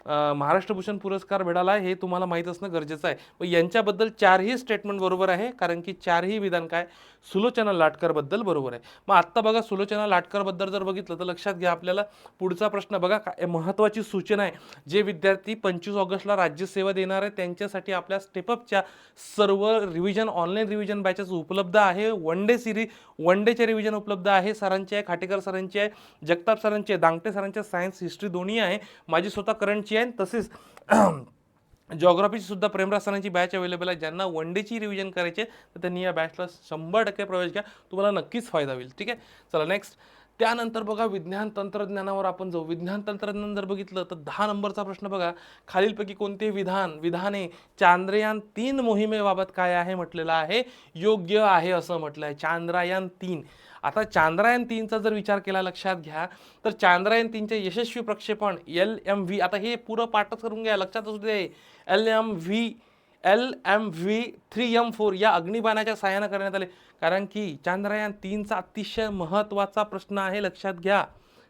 महाराष्ट्र भूषण पुरस्कार मिळाला आहे, हे तुम्हाला माहीत असणं गरजेचं आहे. मग यांच्याबद्दल 4ही स्टेटमेंट बरोबर आहे, कारण की 4ही विधान काय सुलोचना लाटकर बद्दल बरोबर आहे. मग आत्ता बघा सुलोचना लाटकर बद्दल जर बघितलं तर लक्षात घ्या, आपल्याला पुढचा प्रश्न बघा, काय महत्त्वाची सूचना आहे. जे विद्यार्थी 25 ऑगस्टला राज्यसेवा देणार आहे त्यांच्यासाठी आपल्या स्टेपअपच्या सर्व रिव्हिजन ऑनलाईन रिव्हिजन बॅचेस उपलब्ध आहे. वन डेचे रिव्हिजन उपलब्ध आहे. सरांची आहे, खाटेकर सरांची आहे, जगताप सरांची आहे, दांगटे सरांची, सायन्स हिस्ट्री दोन्ही आहे. माझी स्वतः करंटची आहे. तसेच जॉग्राफीची सुद्धा प्रेमराज सरांची बॅच अवेलेबल आहे. ज्यांना वन डेची रिव्हिजन करायचे तर त्यांनी या बॅचला 100% प्रवेश घ्या, तुम्हाला नक्कीच फायदा होईल. ठीक आहे. चला नेक्स्ट. त्यानंतर बघा विज्ञान तंत्रज्ञानावर आपण जाऊ. विज्ञान तंत्रज्ञान जर बघितलं तर 10 नंबरचा प्रश्न बघा, खालीलपैकी कोणते विधाने चांद्रयान-3 मोहिमेबाबत काय आहे म्हटलेलं आहे योग्य आहे असं म्हटलं आहे. चांद्रयान-3. आता चांद्रयान-3चा जर विचार केला, लक्षात घ्या, तर चांद्रयान-3चे यशस्वी प्रक्षेपण LMV, आता हे पुरं पाठच करून घ्या, लक्षात असू दे. LMV 3M4 या अग्निबाणाच्या सहाय्याने करण्यात आले. कारण की चांद्रयान-3चा अतिशय महत्त्वाचा प्रश्न आहे, लक्षात घ्या.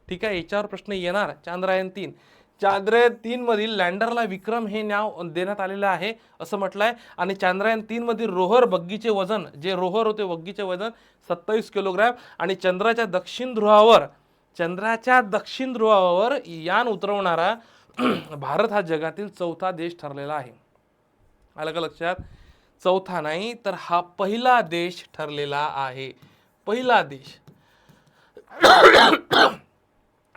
ठीक आहे. याच्यावर प्रश्न येणार. चांद्रयान-3. चांद्रयान-3 मधील लँडरला विक्रम हे नाव देण्यात आलेलं आहे असं म्हटलं आहे. आणि चांद्रयान-3 मधील रोहर बग्गीचे वजन, जे रोहर होते बग्गीचे वजन 27 किलोग्रॅम. आणि चंद्राच्या दक्षिण ध्रुवावर यान उतरवणारा भारत हा जगातील 4था देश ठरलेला आहे. आलं का लक्षात? 4था नाही तर हा पहिला देश ठरलेला आहे. पहिला देश.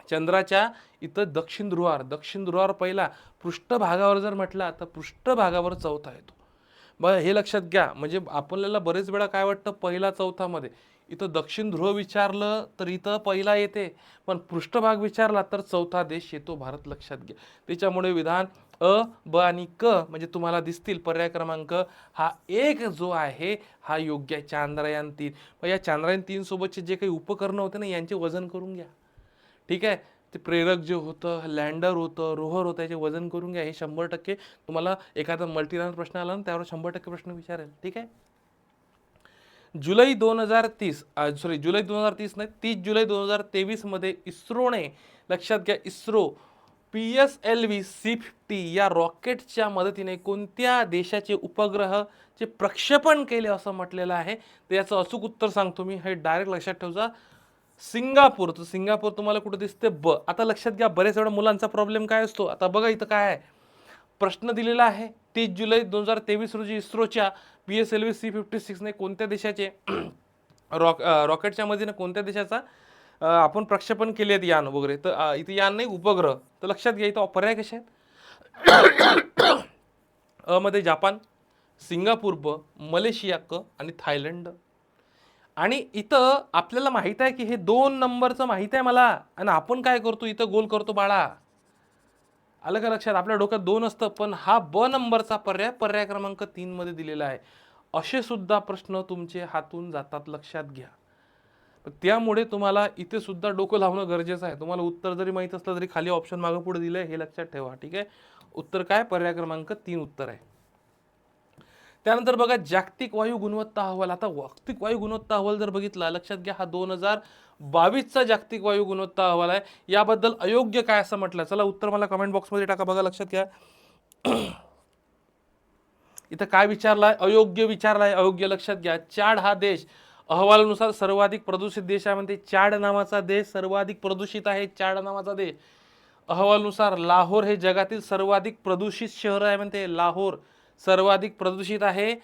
चंद्राच्या इथं दक्षिण ध्रुवावर पहिला, पृष्ठभागावर जर म्हटला तर पृष्ठभागावर 4था येतो. बघा हे लक्षात घ्या. म्हणजे आपल्याला बरेच वेळा काय वाटतं पहिला 4था मध्ये, इथं दक्षिण ध्रुव विचारलं तर इथं पहिला येते, पण पृष्ठभाग विचारला तर 4था देश येतो भारत. लक्षात घ्या. त्याच्यामुळे विधान अ, ब आणि क म्हणजे तुम्हाला दिसतील. पर्याय क्रमांक हा 1 जो आहे हा योग्य आहे. चांद्रयान-3. मग या चांद्रयान-3 सोबतचे जे काही उपकरणं होते ना यांचे वजन करून घ्या. ठीक आहे. ते प्रेरक जे होतं, लँडर होतं, रोहर होतं, याचे वजन करून घ्या. हे 100% तुम्हाला एखादा मल्टीलाईन प्रश्न आला ना त्यावर 100% प्रश्न विचारेल. ठीक आहे. जुलै 2030 जुलै 2030 नाही, 30 जुलै 2023 मध्ये इस्रोने, लक्षात घ्या इस्रो, PSLV-C50 या रॉकेटच्या मदतीने कोणत्या देशाचे उपग्रहचे प्रक्षेपण केले असं म्हटलेलं आहे. तर याचं अचूक उत्तर सांगतो मी, हे डायरेक्ट लक्षात ठेवा, सिंगापूर. तर सिंगापूर तुम्हाला कुठे दिसते? ब. आता लक्षात घ्या, बरेच वेळा मुलांचा प्रॉब्लेम काय असतो, आता बघा इथं काय आहे, प्रश्न दिलेला आहे 30 जुलै 2023 रोजी इस्रोच्या PSLV-C56 ने कोणत्या देशाचे रॉकेटच्या मदतीने कोणत्या देशाचा आपण प्रक्षेपण केले आहेत यान वगैरे. तर इथे यान नाही, उपग्रह. तर लक्षात घ्या इथं पर्याय कसे आहेत? अ मध्ये जापान, सिंगापूर ब, मलेशिया क आणि थायलंड. आणि इथं आपल्याला माहित आहे की हे 2 नंबरचं माहित आहे मला, आणि आपण काय करतो इथं गोल करतो बाळा. आलं का लक्षात? आपल्या डोक्यात 2 असतं, पण हा ब नंबरचा पर्याय पर्याय क्रमांक 3 मध्ये दिलेला आहे. असे सुद्धा प्रश्न तुमचे हातून जातात, लक्षात घ्या. त्यामुळे तुम्हाला इथे सुद्धा डोकं लावणं गरजेचं आहे. तुम्हाला उत्तर जरी माहित असलं तरी खाली ऑप्शन मागे पुढे दिलंय हे लक्षात ठेवा, ठीक आहे. उत्तर काय? पर्याय क्रमांक 3 उत्तर आहे. त्यानंतर बघा जागतिक वायू गुणवत्ता अहवाल. आता जागतिक वायू गुणवत्ता अहवाल जर बघितला, लक्षात घ्या हा 2022चा जागतिक वायू गुणवत्ता अहवाल आहे. याबद्दल अयोग्य काय असं म्हटलं, चला उत्तर मला कमेंट बॉक्समध्ये टाका. बघा लक्षात घ्या इथं काय विचारलाय, अयोग्य विचारलाय. अयोग्य लक्षात घ्या. चाड हा देश अहवालानुसार सर्वाधिक प्रदूषित देश आहे म्हणते. चाड नावाचा देश सर्वाधिक प्रदूषित आहे. चाड नावाचा देश अहवालानुसार लाहोर हे जगातील सर्वाधिक प्रदूषित शहर आहे म्हणते. लाहोर सर्वाधिक प्रदूषित आहे.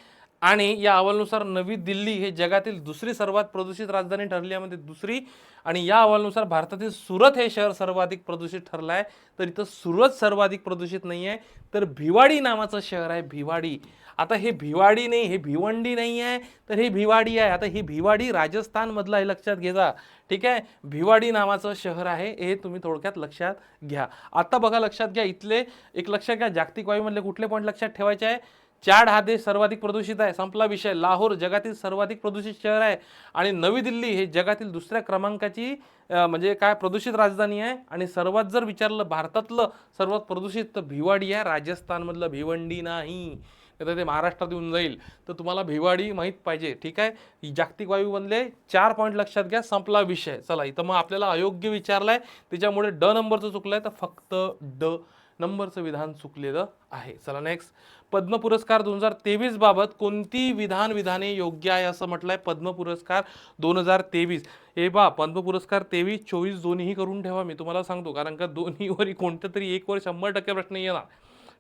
आणि या अहवालानुसार नवी दिल्ली हे जगातील दुसरी सर्वात प्रदूषित राजधानी ठरली आहे म्हणते, दुसरी. आणि या अहवालानुसार भारतातील सुरत हे शहर सर्वाधिक प्रदूषित ठरलं आहे. तर इथं सुरत सर्वाधिक प्रदूषित नाही आहे, तर भिवाडी नावाचं शहर आहे, भिवाडी. आता हे भिवाडी नाही, हे भिवंडी नाही आहे, तर हे भिवाडी आहे. आता ही भिवाडी राजस्थान मधला आहे, लक्षात घ्या, ठीक आहे. भिवाडी नावाचं शहर आहे, हे तुम्ही थोडक्यात लक्षात घ्या. आता बघा लक्षात घ्या, इथले एक लक्षात घ्या, जागतिक वायूमधले कुठले पॉईंट लक्षात ठेवायचे आहे. चाड हा देश सर्वाधिक प्रदूषित आहे, संपला विषय. लाहोर जगातील सर्वाधिक प्रदूषित शहर आहे. आणि नवी दिल्ली हे जगातील दुसऱ्या क्रमांकाची म्हणजे काय प्रदूषित राजधानी आहे. आणि सर्वात जर विचारलं भारतातलं सर्वात प्रदूषित, तर भिवाडी आहे, राजस्थानमधलं भिवंडी नाही. तर ते महाराष्ट्रात येऊन जाईल. तर तुम्हाला भिवाडी माहीत पाहिजे, ठीक आहे. जागतिक वायूमधले 4 पॉईंट लक्षात घ्या, संपला विषय. चला इथं मग आपल्याला अयोग्य विचारलाय, त्याच्यामुळे ड नंबरचं चुकलंय, तर फक्त ड नंबरचं विधान चुकलेलं आहे. चला नेक्स्ट. पद्म पुरस्कार 2023 बाबत कोणती विधाने योग्य आहे असं म्हटलंय. पद्म पुरस्कार 2023 हे पद्म पुरस्कार 23-24 दोन्हीही करून ठेवा, मी तुम्हाला सांगतो, कारण का दोन्हीवरी कोणतं तरी एक वर 100% प्रश्न येणार,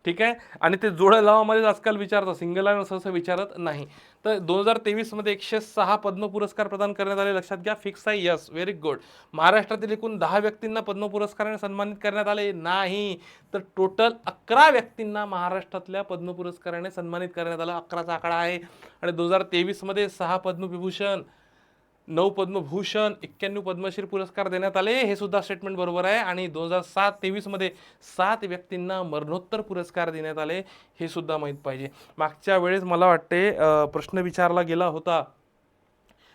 ठीक आहे. आणि ते जोड्या लावामध्ये आजकाल विचारतात, सिंगल लाईन असं विचारत नाही. तर 2023 मध्ये 106 पद्म पुरस्कार प्रदान करण्यात आले, लक्षात घ्या. फिक्स आहे, यस, व्हेरी गुड. महाराष्ट्रातील एकूण 10 व्यक्तींना पद्म पुरस्काराने सन्मानित करण्यात आले नाही, तर टोटल 11 व्यक्तींना महाराष्ट्रातल्या पद्म पुरस्काराने सन्मानित करण्यात आलं. 11चा आकडा आहे. आणि 2023 मध्ये 6 पद्मविभूषण, 9 पद्मभूषण, 91 पद्मश्री पुरस्कार देण्यात आले, हे सुद्धा स्टेटमेंट बरोबर आहे. आणि 2023 मध्ये 7 व्यक्तींना मरणोत्तर पुरस्कार देण्यात आले, हे सुद्धा माहीत पाहिजे. मागच्या वेळेस मला वाटते प्रश्न विचारला गेला होता,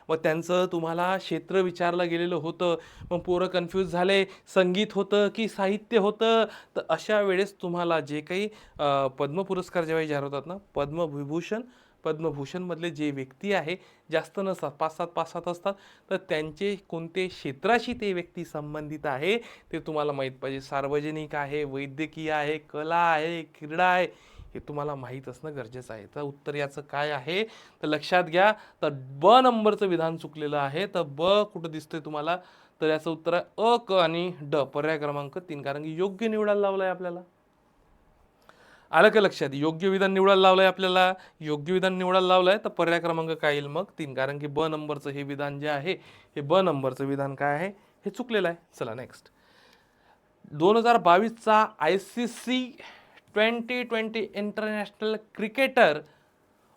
मग त्यांचं तुम्हाला क्षेत्र विचारलं गेलेलं होतं, मग पोरं कन्फ्यूज झाले, संगीत होतं की साहित्य होतं. तर अशा वेळेस तुम्हाला जे काही पद्म पुरस्कार जेव्हा जाहीर होतात ना, पद्मभूषणमधले जे व्यक्ती आहे जास्त नसतात, 5-7 असतात, तर त्यांचे कोणते क्षेत्राशी ते व्यक्ती संबंधित आहे ते तुम्हाला माहीत पाहिजे. सार्वजनिक आहे, वैद्यकीय आहे, कला आहे, क्रीडा आहे, हे तुम्हाला माहीत असणं गरजेचं आहे. तर उत्तर याचं काय आहे तर लक्षात घ्या, तर ब नंबरचं विधान चुकलेलं आहे. तर ब कुठं दिसतंय तुम्हाला, तर याचं उत्तर आहे अ, क आणि ड, पर्याय क्रमांक 3, कारण की योग्य निवडायला लावलाय आपल्याला. आलं का लक्षात? योग्य विधान निवडायला लावलंय आपल्याला, योग्य विधान निवडायला लावलंय, तर पर्याय क्रमांक काय येईल मग 3, कारण की ब नंबरचं हे विधान जे आहे, हे ब नंबरचं विधान काय आहे, हे चुकलेलं आहे. चला नेक्स्ट. 2022चा ICC 2020 international cricketer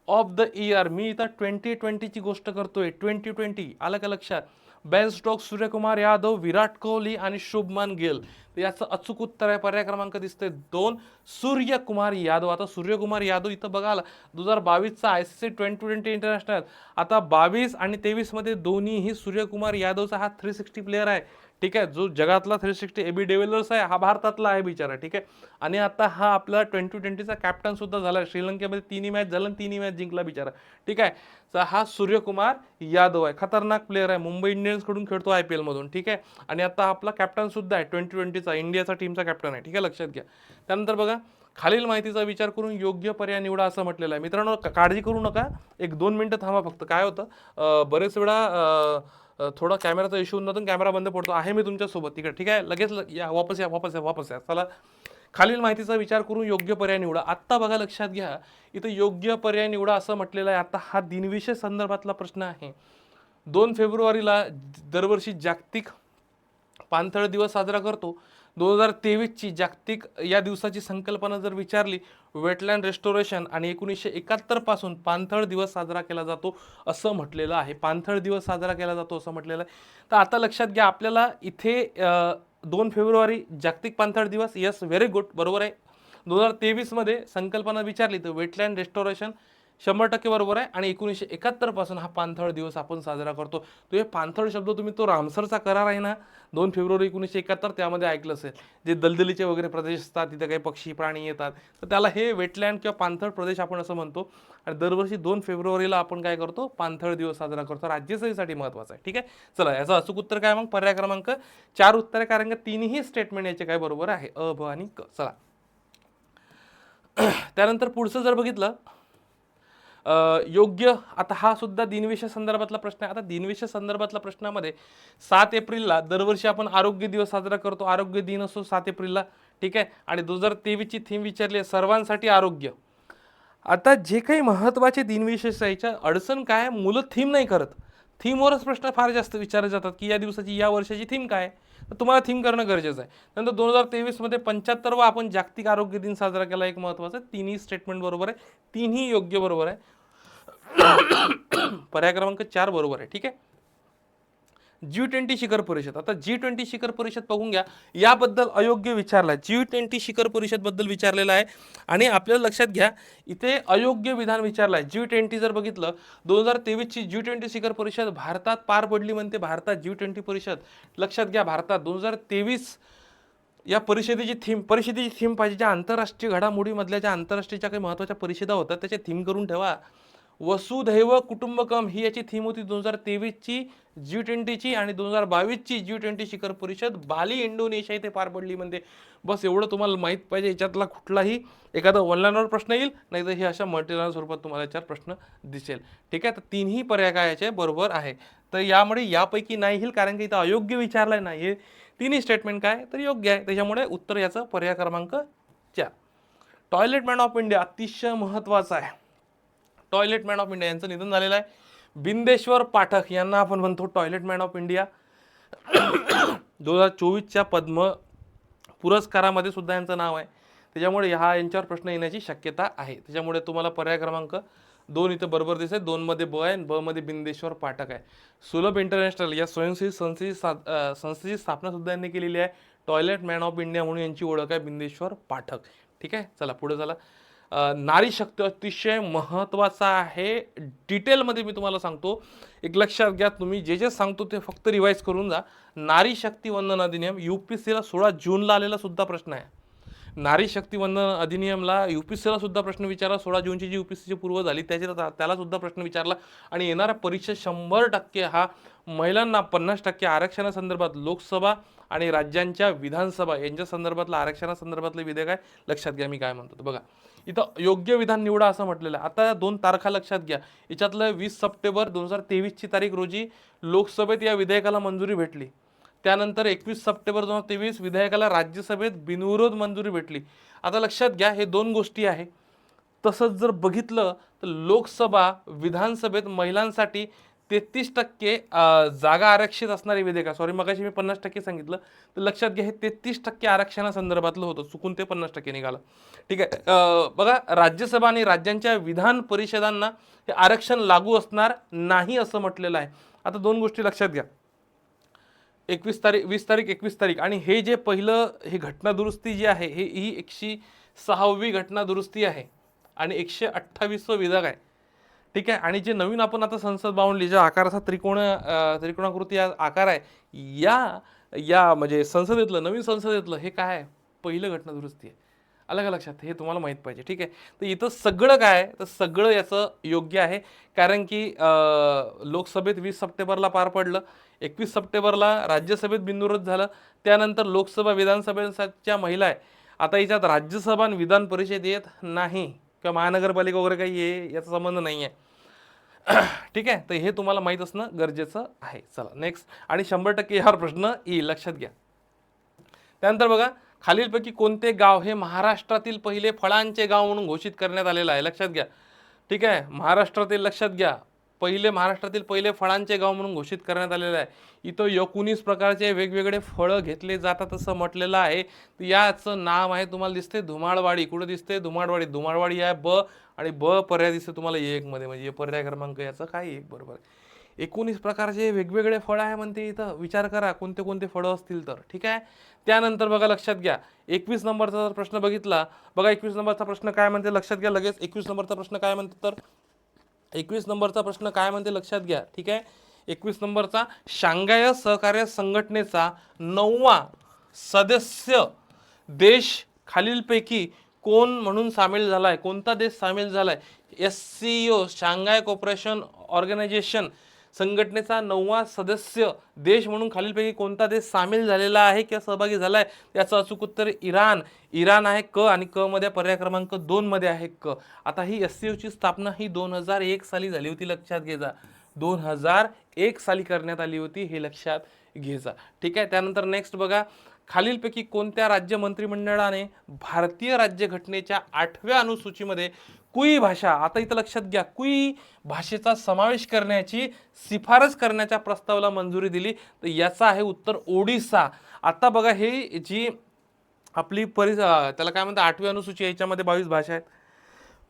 of the year, मी इथं 2020ची गोष्ट करतोय, 2020, आलं का लक्षात? बेन स्टोक्स, सूर्यकुमार यादव, विराट कोहली आणि शुभमन गिल. तर याचं अचूक उत्तर आहे, पर्याय क्रमांक दिसतोय 2, सूर्यकुमार यादव. आता सूर्यकुमार यादव इथं बघाल 2022चा ICC 2020 इंटरनॅशनल, आता 22 आणि 23 मध्ये दोन्हीही सूर्यकुमार यादवचा हा 360 प्लेअर आहे, ठीक आहे, जो जगातला 360 AB डिव्हिलियर्स आहे हा भारतातला आहे बिचारा, ठीक आहे. आणि आता हा आपला 2020चा कॅप्टन सुद्धा झाला, श्रीलंकेमध्ये 3 मॅच झालं, 3 मॅच जिंकला बिचारा, ठीक आहे. तर हा सूर्यकुमार यादव आहे, खतरनाक प्लेअर आहे, मुंबई इंडियन्स कडून खेळतो IPL मधून, ठीक आहे. आणि आता आपला कॅप्टन सुद्धा आहे 2020चा, इंडियाचा टीमचा कॅप्टन आहे, ठीक आहे, लक्षात घ्या. त्यानंतर बघा, खालील माहितीचा विचार करून योग्य पर्याय निवडा असं म्हटलेलं आहे. मित्रांनो काळजी करू नका, 1-2 मिनिटं थांबा फक्त. काय होतं बरेच वेळा थोडा कॅमेराचा इश्यू होऊन कॅमेरा बंद पडतो. आहे मी तुमच्यासोबत तिकडे, ठीक आहे, लगेच या, वापस या, वापस या, वापस या. चला, खालील माहितीचा विचार करून योग्य पर्याय निवडा. आत्ता बघा, लक्षात घ्या, इथं योग्य पर्याय निवडा असं म्हटलेलं आहे. आता हा दिनविशेष संदर्भातला प्रश्न आहे. 2 फेब्रुवारीला दरवर्षी जागतिक पाणथळ दिवस साजरा करतो. 2023ची जागतिक या दिवसाची संकल्पना जर विचारली, वेटलँड रेस्टोरेशन, आणि 1971 पासून पाणथळ दिवस साजरा केला जातो असं म्हटलेलं आहे. पाणथळ दिवस साजरा केला जातो असं म्हटलेलं आहे. तर आता लक्षात घ्या, आपल्याला इथे 2 फेब्रुवारी जागतिक पाणथळ दिवस, यस, व्हेरी गुड, बरोबर आहे. 2023 मध्ये संकल्पना विचारली तर वेटलँड रेस्टोरेशन 100% बरोबर आहे. आणि 1971 पासून हा पाणथळ दिवस आपण साजरा करतो. तो हे पाणथळ शब्द तुम्ही तो रामसरचा करार आहे ना, 2 फेब्रुवारी 1971, त्यामध्ये ऐकलं असेल. जे दलदलीचे वगैरे प्रदेश असतात, तिथे काही पक्षी प्राणी येतात, तर त्याला हे वेटलँड किंवा पाणथळ प्रदेश आपण असं म्हणतो. आणि दरवर्षी 2 फेब्रुवारीला आपण काय करतो, पाणथळ दिवस साजरा करतो. राज्यसभेसाठी महत्त्वाचं आहे, ठीक आहे. चला, याचं अचूक उत्तर काय मग, पर्याय क्रमांक 4 उत्तर आहे, कारण का तिन्ही स्टेटमेंट याचे काय बरोबर आहे, अ, ब आणि क. चला, त्यानंतर पुढचं जर बघितलं, योग्य, आता हा सुद्धा दिनविशेष संदर्भातला प्रश्न आहे. आता दिनविशेष संदर्भातल्या प्रश्नामध्ये 7 एप्रिलला दरवर्षी आपण आरोग्य दिवस साजरा करतो, आरोग्य दिन असतो 7 एप्रिलला, ठीक आहे. आणि 2023ची थीम विचारली आहे, सर्वांसाठी आरोग्य. आता जे काही महत्त्वाचे दिनविशेष आहे, याच्या अडचण काय आहे, मुलं थीम नाही करत. थीमवरच प्रश्न फार जास्त विचारले जातात, की या दिवसाची, या वर्षाची थीम काय आहे. तर तुम्हाला थीम करणं गरजेचं आहे. नंतर 2023 मध्ये 75वा आपण जागतिक आरोग्य दिन साजरा केला, एक महत्त्वाचं. तिन्ही स्टेटमेंट बरोबर आहे, तिन्ही योग्य बरोबर आहे. पर्याय क्रमांक 4 बरोबर आहे, ठीक आहे. G20 शिखर परिषद, आता G20 शिखर परिषद बघून घ्या, याबद्दल अयोग्य विचारला. G20 शिखर परिषद बद्दल विचारलेला आहे. आणि आपल्याला लक्षात घ्या, इथे अयोग्य विधान विचारलं आहे. G20 जर बघितलं, 2023ची G20 शिखर परिषद भारतात पार पडली म्हणते. भारतात G20 परिषद, लक्षात घ्या, भारतात 2023 या परिषदेची थीम पाहिजे. ज्या आंतरराष्ट्रीय घडामोडीमधल्या, ज्या आंतरराष्ट्रीय काही महत्त्वाच्या परिषदा होतात, त्याच्या थीम करून ठेवा. वसुधैव कुटुंबकम ही याची थीम होती 2023ची G20ची. आणि 2022ची G20 शिखर परिषद बाली, इंडोनेशिया इथे पार पडली म्हणते. बस एवढं तुम्हाला माहीत पाहिजे. याच्यातला कुठलाही एखादा ऑनलाईनवर प्रश्न येईल, नाही तर हे अशा मल्टीलाईन स्वरूपात तुम्हाला याच्यावर प्रश्न दिसेल, ठीक आहे. तर तिन्ही पर्याय काय याचे बरोबर आहे. तर यामुळे यापैकी नाही येईल, कारण की इथं अयोग्य विचारलंय ना, हे तिन्ही स्टेटमेंट काय तर योग्य आहे. त्याच्यामुळे उत्तर याचं पर्याय क्रमांक 4. टॉयलेट मॅन ऑफ इंडिया अतिशय महत्त्वाचा आहे. टॉयलेट मॅन ऑफ इंडिया यांचं निधन झालेलं आहे. बिंदेश्वर पाठक यांना आपण म्हणतो टॉयलेट मॅन ऑफ इंडिया. 2024च्या पद्म पुरस्कारामध्ये सुद्धा यांचं नाव आहे. त्याच्यामुळे यांच्यावर प्रश्न येण्याची शक्यता आहे. त्याच्यामुळे तुम्हाला पर्याय क्रमांक 2 इथं बरोबर दिसेल. 2 मध्ये ब आहे, ब मध्ये बिंदेश्वर पाठक आहे. सुलभ इंटरनॅशनल या स्वयंसेवी संस्थेची स्थापना सुद्धा यांनी केलेली आहे. टॉयलेट मॅन ऑफ इंडिया म्हणून यांची ओळख आहे, बिंदेश्वर पाठक, ठीक आहे. चला पुढे चला. नारी शक्ती अतिशय महत्त्वाचा आहे. डिटेलमध्ये मी तुम्हाला सांगतो, एक लक्षात घ्या, तुम्ही जे जे सांगतो ते फक्त रिवाईज करून जा. नारी शक्ती वंदन अधिनियम UPSCला 16 जूनला आलेला सुद्धा प्रश्न आहे. नारी शक्ती वंदन अधिनियमला UPSCला सुद्धा प्रश्न विचारला. 16 जूनची जी UPSCची पूर्व झाली त्याला सुद्धा प्रश्न विचारला. आणि येणारा परीक्षा 100% हा महिलांना 50% आरक्षणासंदर्भात लोकसभा आणि राज्यांच्या विधानसभा यांच्या संदर्भातला आरक्षणासंदर्भातले विधेयक आहे. लक्षात घ्या मी काय म्हणतो बघा, इथं योग्य विधान निवडा असं म्हटलेलं आहे. आता 2 तारखा लक्षात घ्या. याच्यातलं 20 सप्टेंबर 2023ची तारीख रोजी लोकसभेत या विधेयकाला मंजुरी भेटली. त्यानंतर 21 सप्टेंबर 2023 विधेयकाला राज्यसभेत बिनविरोध मंजुरी भेटली. आता लक्षात घ्या, हे 2 गोष्टी आहे. तसंच जर बघितलं तर लोकसभा विधानसभेत महिलांसाठी 33% जागा आरक्षित असणारी विधेयक, सॉरी मगाशी मी 50% सांगितलं, तर लक्षात घ्या हे 33% आरक्षणासंदर्भातलं होतं, चुकून ते 50% निघालं, ठीक आहे. बघा, राज्यसभा आणि राज्यांच्या विधान परिषदांना हे आरक्षण लागू असणार नाही असं म्हटलेलं आहे. आता 2 गोष्टी लक्षात घ्या, 21 तारीख 20 तारीख 21 तारीख, आणि हे जे पहिलं हे घटना दुरुस्ती जी आहे ही 106वी घटना दुरुस्ती आहे आणि 128वं विधान आहे, ठीक आहे. आणि जे नवीन आपण आता संसद बांधली, ज्या आकाराचा त्रिकोणाकृती आकार आहे, या या म्हणजे संसदेतलं, नवीन संसदेतलं हे काय आहे, पहिलं घटना दुरुस्ती आहे. आलं का लक्षात? हे तुम्हाला माहीत पाहिजे. ठीक आहे. तर इथं सगळं काय आहे, तर सगळं याचं योग्य आहे. कारण की लोकसभेत 20 सप्टेंबरला पार पडलं, 21 सप्टेंबरला राज्यसभेत बिनविरोध झालं, त्यानंतर लोकसभा विधानसभेच्या महिला आहे. आता याच्यात राज्यसभा आणि विधान परिषद येत नाही किंवा महानगरपालिका वगैरे काही याचा संबंध नाही आहे. ठीक आहे. तर हे तुम्हाला माहीत असणं गरजेचं आहे. चला नेक्स्ट. आणि 100% यावर प्रश्न येईल, लक्षात घ्या. त्यानंतर बघा, खालीलपैकी कोणते गाव हे महाराष्ट्रातील पहिले फळांचे गाव म्हणून घोषित करण्यात आलेलं आहे, लक्षात घ्या. ठीक आहे. महाराष्ट्रातील, लक्षात घ्या, महाराष्ट्रातील पहिले फळांचे गाव म्हणून घोषित करण्यात आलेलं आहे. इथं 19 प्रकारचे वेगवेगळे फळं घेतले जातात असं म्हटलेलं आहे. याचं नाव आहे, तुम्हाला दिसते धुमाळवाडी. कुठं दिसते? धुमाळवाडी आहे ब, आणि ब पर्याय दिसते तुम्हाला 1 मध्ये, म्हणजे पर्याय क्रमांक याचं काय 1 बरोबर. 19 प्रकारचे वेगवेगळे फळं आहे म्हणते इथं. विचार करा कोणते कोणते फळं असतील तर. ठीक आहे. त्यानंतर बघा, लक्षात घ्या, 21 नंबरचा जर प्रश्न बघितला, बघा 21 नंबरचा प्रश्न काय म्हणते, लक्षात घ्या लगेच. 21 नंबरचा प्रश्न काय म्हणते, तर 21 नंबरचा प्रश्न काय म्हणते, लक्षात घ्या. ठीक आहे. 21 नंबरचा, शांघाय सहकार्य संघटनेचा 9वा सदस्य देश खालीलपैकी कोण म्हणून सामील झालाय? कोणता देश सामील झालाय? SCO, शांघाय कोऑपरेशन ऑर्गनायझेशन संघटनेचा 9वा सदस्य देश म्हणून खालीलपैकी कोणता देश सामील झालेला आहे किंवा सहभागी झालाय? याचं अचूक उत्तर इराण. इराण आहे क, आणि क मध्ये पर्याय क्रमांक 2 मध्ये आहे क. आता ही SCO ची स्थापना ही 2001 साली झाली होती, लक्षात घ्या. 2001 साली करण्यात आली होती, हे लक्षात घ्यायचा. ठीक आहे. त्यानंतर नेक्स्ट बघा, खालीलपैकी कोणत्या राज्य मंत्रिमंडळाने भारतीय राज्यघटनेच्या 8व्या अनुसूचीमध्ये कुई भाषा, आता इथं लक्षात घ्या, कुई भाषेचा समावेश करण्याची शिफारस करण्याच्या प्रस्तावाला मंजुरी दिली? तर याचा आहे उत्तर ओडिसा. आता बघा, हे जी आपली त्याला काय म्हणतात, 8वी अनुसूची, याच्यामध्ये 22 भाषा आहेत.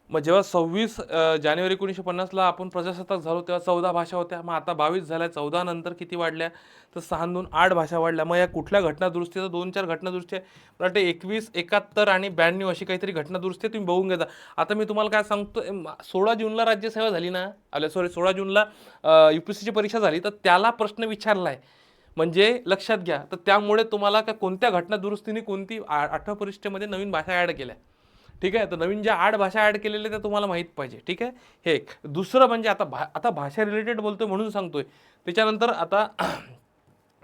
मग जेव्हा 26 जानेवारी 1950ला आपण प्रजासत्ताक झालो तेव्हा 14 भाषा होत्या. मग आता 22 झाल्या. 14 नंतर किती वाढल्या, तर 6 2 8 भाषा वाढल्या. मग या कुठल्या घटना दुरुस्ती, तर 2-4 घटना दुरुस्ती आहे. मला वाटतं 21, 71 आणि 92 अशी काहीतरी घटना दुरुस्ती तुम्ही बघून घ्या. आता मी तुम्हाला काय सांगतो, 16 जूनला राज्यसेवा झाली ना, 16 जूनला UPSCची परीक्षा झाली, तर त्याला प्रश्न विचारला आहे. म्हणजे लक्षात घ्या. तर त्यामुळे तुम्हाला काय कोणत्या घटना दुरुस्तीने कोणती 8व्या परीक्षेमध्ये नवीन भाषा ॲड केल्या. ठीक आहे. तर नवीन ज्या 8 भाषा ॲड केलेल्या त्या तुम्हाला माहीत पाहिजे. ठीक आहे. हे एक. दुसरं म्हणजे आता भाषा रिलेटेड बोलतोय म्हणून सांगतोय. त्याच्यानंतर आता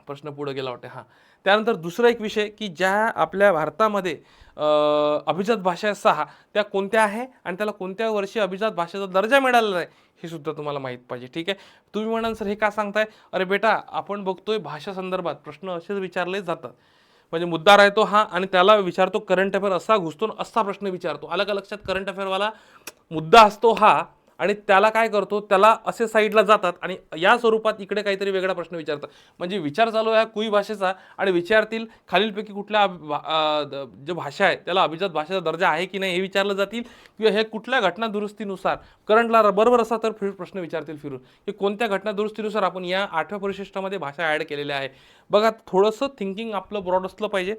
प्रश्न पुढे गेला वाटते. हां. त्यानंतर दुसरा एक विषय, की ज्या आपल्या भारतामध्ये अभिजात भाषा 6 त्या कोणत्या आहे आणि त्याला कोणत्या वर्षी अभिजात भाषेचा दर्जा मिळालेला आहे, हे सुद्धा तुम्हाला माहीत पाहिजे. ठीक आहे. तुम्ही म्हणाल सर हे का सांगताय? अरे बेटा, आपण बघतोय भाषा संदर्भात प्रश्न असेच विचारले जातात. म्हणजे मुद्दा राहतो हा, आणि त्याला विचारतो करंट अफेअर, असा घुसतो असा प्रश्न विचारतो. आलं का लक्षात? करंट अफेअरवाला मुद्दा असतो हा, आणि त्याला काय करतो, त्याला असे साईडला जातात आणि या स्वरूपात इकडे काहीतरी वेगळा प्रश्न विचारतात. म्हणजे विचार चालू आहे कुई भाषेचा, आणि विचारतील खालीलपैकी कुठल्या जे भाषा आहे त्याला अभिजात भाषेचा दर्जा आहे की नाही हे विचारलं जातील, किंवा हे कुठल्या घटना दुरुस्तीनुसार करंटला बरोबर असा तर प्रश्न विचारतील फिरून, की कोणत्या घटना दुरुस्तीनुसार आपण या 8व्या परिशिष्टामध्ये भाषा ॲड केलेल्या आहे. बघा, थोडंसं थिंकिंग आपलं ब्रॉड असलं पाहिजे,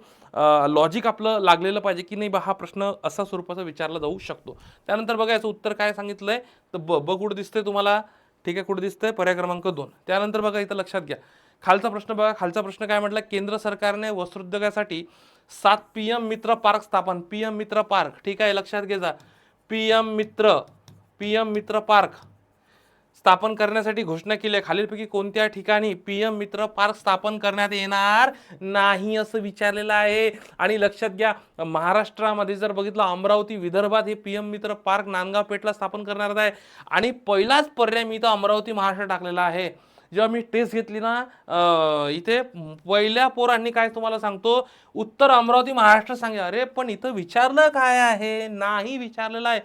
लॉजिक आपलं लागलेलं पाहिजे, की नाही बा हा प्रश्न असा स्वरूपाचा विचारला जाऊ शकतो. त्यानंतर बघा याचं उत्तर काय सांगितलंय, तर ब कुठं दिसतंय तुम्हाला? ठीक आहे, कुठं दिसतंय? पर्याय क्रमांक 2. त्यानंतर बघा इथं लक्षात घ्या, खालचा प्रश्न बघा. खालचा प्रश्न काय म्हटलं, केंद्र सरकारने वस्त्रोद्योगासाठी 7 PM मित्र पार्क स्थापन, PM मित्र पार्क, ठीक आहे, लक्षात घ्यायचा, PM मित्र पार्क स्थापन करण्यासाठी घोषणा केली आहे. खालीलपैकी कोणत्या ठिकाणी PM मित्र पार्क स्थापन करण्यात येणार नाही असं विचारलेलं आहे. आणि लक्षात घ्या, महाराष्ट्रामध्ये जर बघितलं, अमरावती विदर्भात हे PM मित्र पार्क नांदगाव पेठला स्थापन करणार आहे. आणि पहिलाच पर्याय मी इथं अमरावती महाराष्ट्र टाकलेला आहे. जेव्हा मी टेस्ट घेतली ना, इथे पहिल्या पोरांनी काय तुम्हाला सांगतो, उत्तर अमरावती महाराष्ट्र सांगा. अरे पण इथं विचारलं काय आहे? नाही विचारलेलं आहे.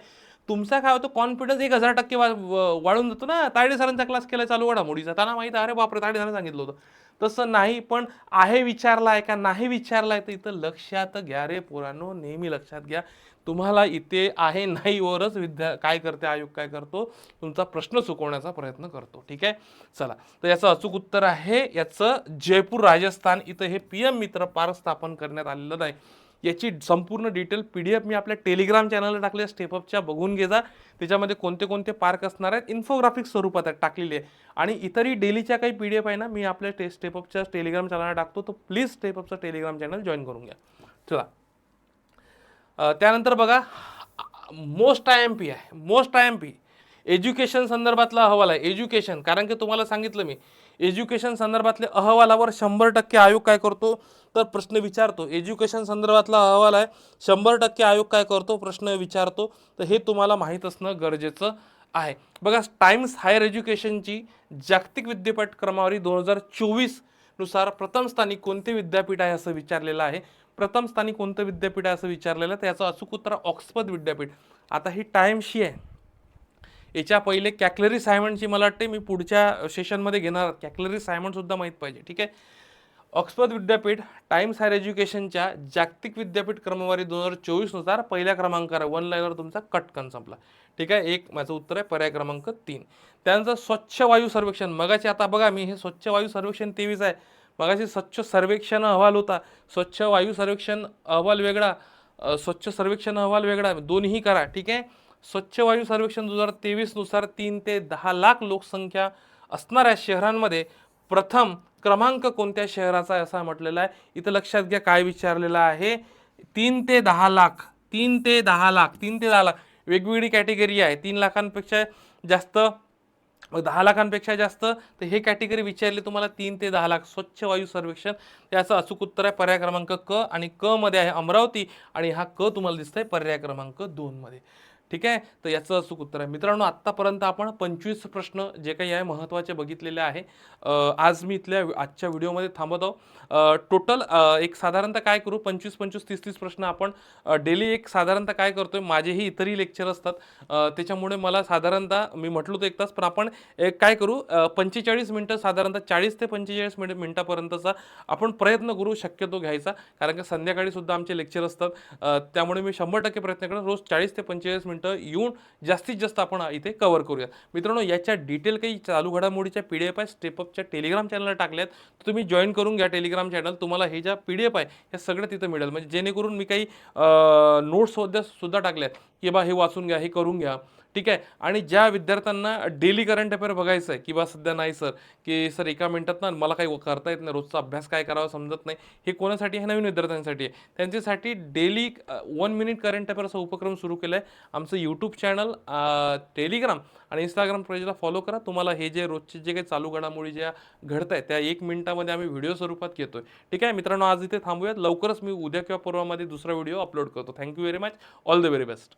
तुमचा काय होतो, कॉन्फिडन्स 1000% वाढून जातो ना. तायडे सरांचा क्लास केला चालू घडामोडीचा, त्यांना माहिती, अरे बापरे तायडे सरांनी सांगितलं होतं. तसं नाही, पण आहे विचारलाय का नाही विचारलाय, तर इथं लक्षात घ्या रे पोरांनो, नेहमी लक्षात घ्या. तुम्हाला इथे आहे नाही वरच काय करते आयोग, काय करतो, तुमचा प्रश्न चुकवण्याचा प्रयत्न करतो. ठीक आहे. चला, तर याचं अचूक उत्तर आहे याचं जयपूर राजस्थान. इथं हे PM मित्र पार्क स्थापन करण्यात आलेलं नाही. याची संपूर्ण डिटेल PDF मी आपल्या टेलिग्राम चॅनलला टाकले, स्टेपअपच्या बघून घे जा. त्याच्यामध्ये कोणते कोणते पार्क असणार आहेत इन्फोग्राफिक स्वरूपात टाकलेली आहे. आणि इतरही डेलीच्या काही PDF आहे ना, मी आपल्या स्टेपअपच्या टेलिग्राम चॅनलला टाकतो. तर प्लीज स्टेपअपचं टेलिग्राम चॅनल जॉईन करून घ्या. चला, त्यानंतर बघा, मोस्ट IMP आहे. मोस्ट IMP एज्युकेशन संदर्भातला अहवाल आहे. एज्युकेशन, कारण की तुम्हाला सांगितलं मी, एज्युकेशन संदर्भातल्या अहवालावर 100% आयोग काय करतो तर प्रश्न विचारतो. एज्युकेशन संदर्भातला अहवाल आहे, 100% आयोग काय करतो, प्रश्न विचारतो. तर हे तुम्हाला माहीत असणं गरजेचं आहे. बघा, टाइम्स हायर एज्युकेशनची जागतिक विद्यापीठ क्रमवारी 2024 नुसार प्रथम स्थानी कोणते विद्यापीठ आहे असं विचारलेलं आहे. प्रथम स्थानी कोणतं विद्यापीठ आहे असं विचारलेलं आहे. तर याचं अचूक उत्तर ऑक्सफर्ड विद्यापीठ. आता ही टाइम्सची आहे. याच्या पहिले कॅकलरी सायमंडची मला वाटते मी पुढच्या सेशनमध्ये घेणार. कॅकलरी सायमंड सुद्धा माहीत पाहिजे. ठीक आहे. ऑक्सफर्ड विद्यापीठ टाइम्स हायर एज्युकेशनच्या जागतिक विद्यापीठ क्रमवारी 2024 नुसार पहिल्या क्रमांकावर, वन लाईनवर तुमचा कटकन संपला. ठीक आहे. एक माझं उत्तर आहे पर्याय क्रमांक 3. त्यानंतर स्वच्छ वायू सर्वेक्षण. मगाची, आता बघा मी हे स्वच्छ वायू सर्वेक्षण 23 आहे. मगाशी स्वच्छ सर्वेक्षण अहवाल होता. स्वच्छ वायू सर्वेक्षण अहवाल वेगळा, स्वच्छ सर्वेक्षण अहवाल वेगळा, दोन्ही करा. ठीक आहे. स्वच्छ वायू सर्वेक्षण 2023 नुसार 3 ते 10 लाख लोकसंख्या असणाऱ्या शहरांमध्ये प्रथम क्रमांक कोणत्या शहराचा आहे असं म्हटलेलं आहे. इथं लक्षात घ्या काय विचारलेलं आहे. 3 ते 10 लाख, 3 ते 10 लाख, 3 ते 10 लाख वेगवेगळी कॅटेगरी आहे. 3 लाखांपेक्षा जास्त, 10 लाखांपेक्षा जास्त, तर हे कॅटेगरी विचारले तुम्हाला 3 ते 10 लाख. स्वच्छ वायू सर्वेक्षण, त्याचं अचूक उत्तर आहे पर्याय क्रमांक क. आणि क मध्ये आहे अमरावती, आणि हा क तुम्हाला दिसतंय पर्याय क्रमांक 2 मध्ये. ठीक आहे. तर याचं अचूक उत्तर आहे. मित्रांनो, आत्तापर्यंत आपण 25 प्रश्न जे काही आहे महत्त्वाचे बघितलेले आहे. आज मी आजच्या व्हिडिओमध्ये थांबत आहोत. टोटल एक साधारणतः काय करू, 25-25, 30-30 प्रश्न आपण डेली एक साधारणतः काय करतोय, माझेही इतरही लेक्चर असतात. त्याच्यामुळे मला साधारणतः मी म्हटलो तर 1 तास, पण आपण एक काय करू, 45 मिनटं, साधारणतः 40 ते 45 मिनटापर्यंतचा आपण प्रयत्न करू शक्यतो घ्यायचा. कारण की संध्याकाळी सुद्धा आमचे लेक्चर असतात. त्यामुळे मी 100% प्रयत्न करेन रोज 40 ते 45 मिनटं येऊन जास्तीत जास्त आपण इथे कव्हर करूया. मित्रांनो, याच्या डिटेल काही चालू घडामोडीच्या PDF आहे स्टेपअपच्या टेलिग्राम चॅनलला टाकल्यात. तर तुम्ही जॉईन करून घ्या टेलिग्राम चॅनल. तुम्हाला हे ज्या PDF आहे हे सगळं तिथं मिळेल. म्हणजे जेणेकरून मी काही नोट्स सुद्धा टाकल्यात की बा हे वाचून घ्या, हे करून घ्या. ठीक आहे. आणि ज्या विद्यार्थ्यांना डेली करंट अफेअर बघायचं आहे की बा सध्या नाही सर, की सर एका मिनिटात ना मला काही करता येत नाही, रोजचा अभ्यास काय करावा समजत नाही, हे कोणासाठी आहे, नवीन विद्यार्थ्यांसाठी आहे. त्यांच्यासाठी डेली 1 मिनिट करंट अफेअर असा उपक्रम सुरू केला आहे. आमचं यूट्यूब चॅनल, टेलिग्राम आणि इंस्टाग्राम पेजला फॉलो करा. तुम्हाला हे जे रोजचे जे काही चालू घडामोडी ज्या घडत आहेत त्या 1 मिनिटामध्ये आम्ही व्हिडिओ स्वरूपात घेतोय. ठीक आहे मित्रांनो, आज इथे थांबूयात. लवकरच मी उद्या किंवा परवामध्ये दुसरा व्हिडिओ अपलोड करतो. Thank you very much. All the very best.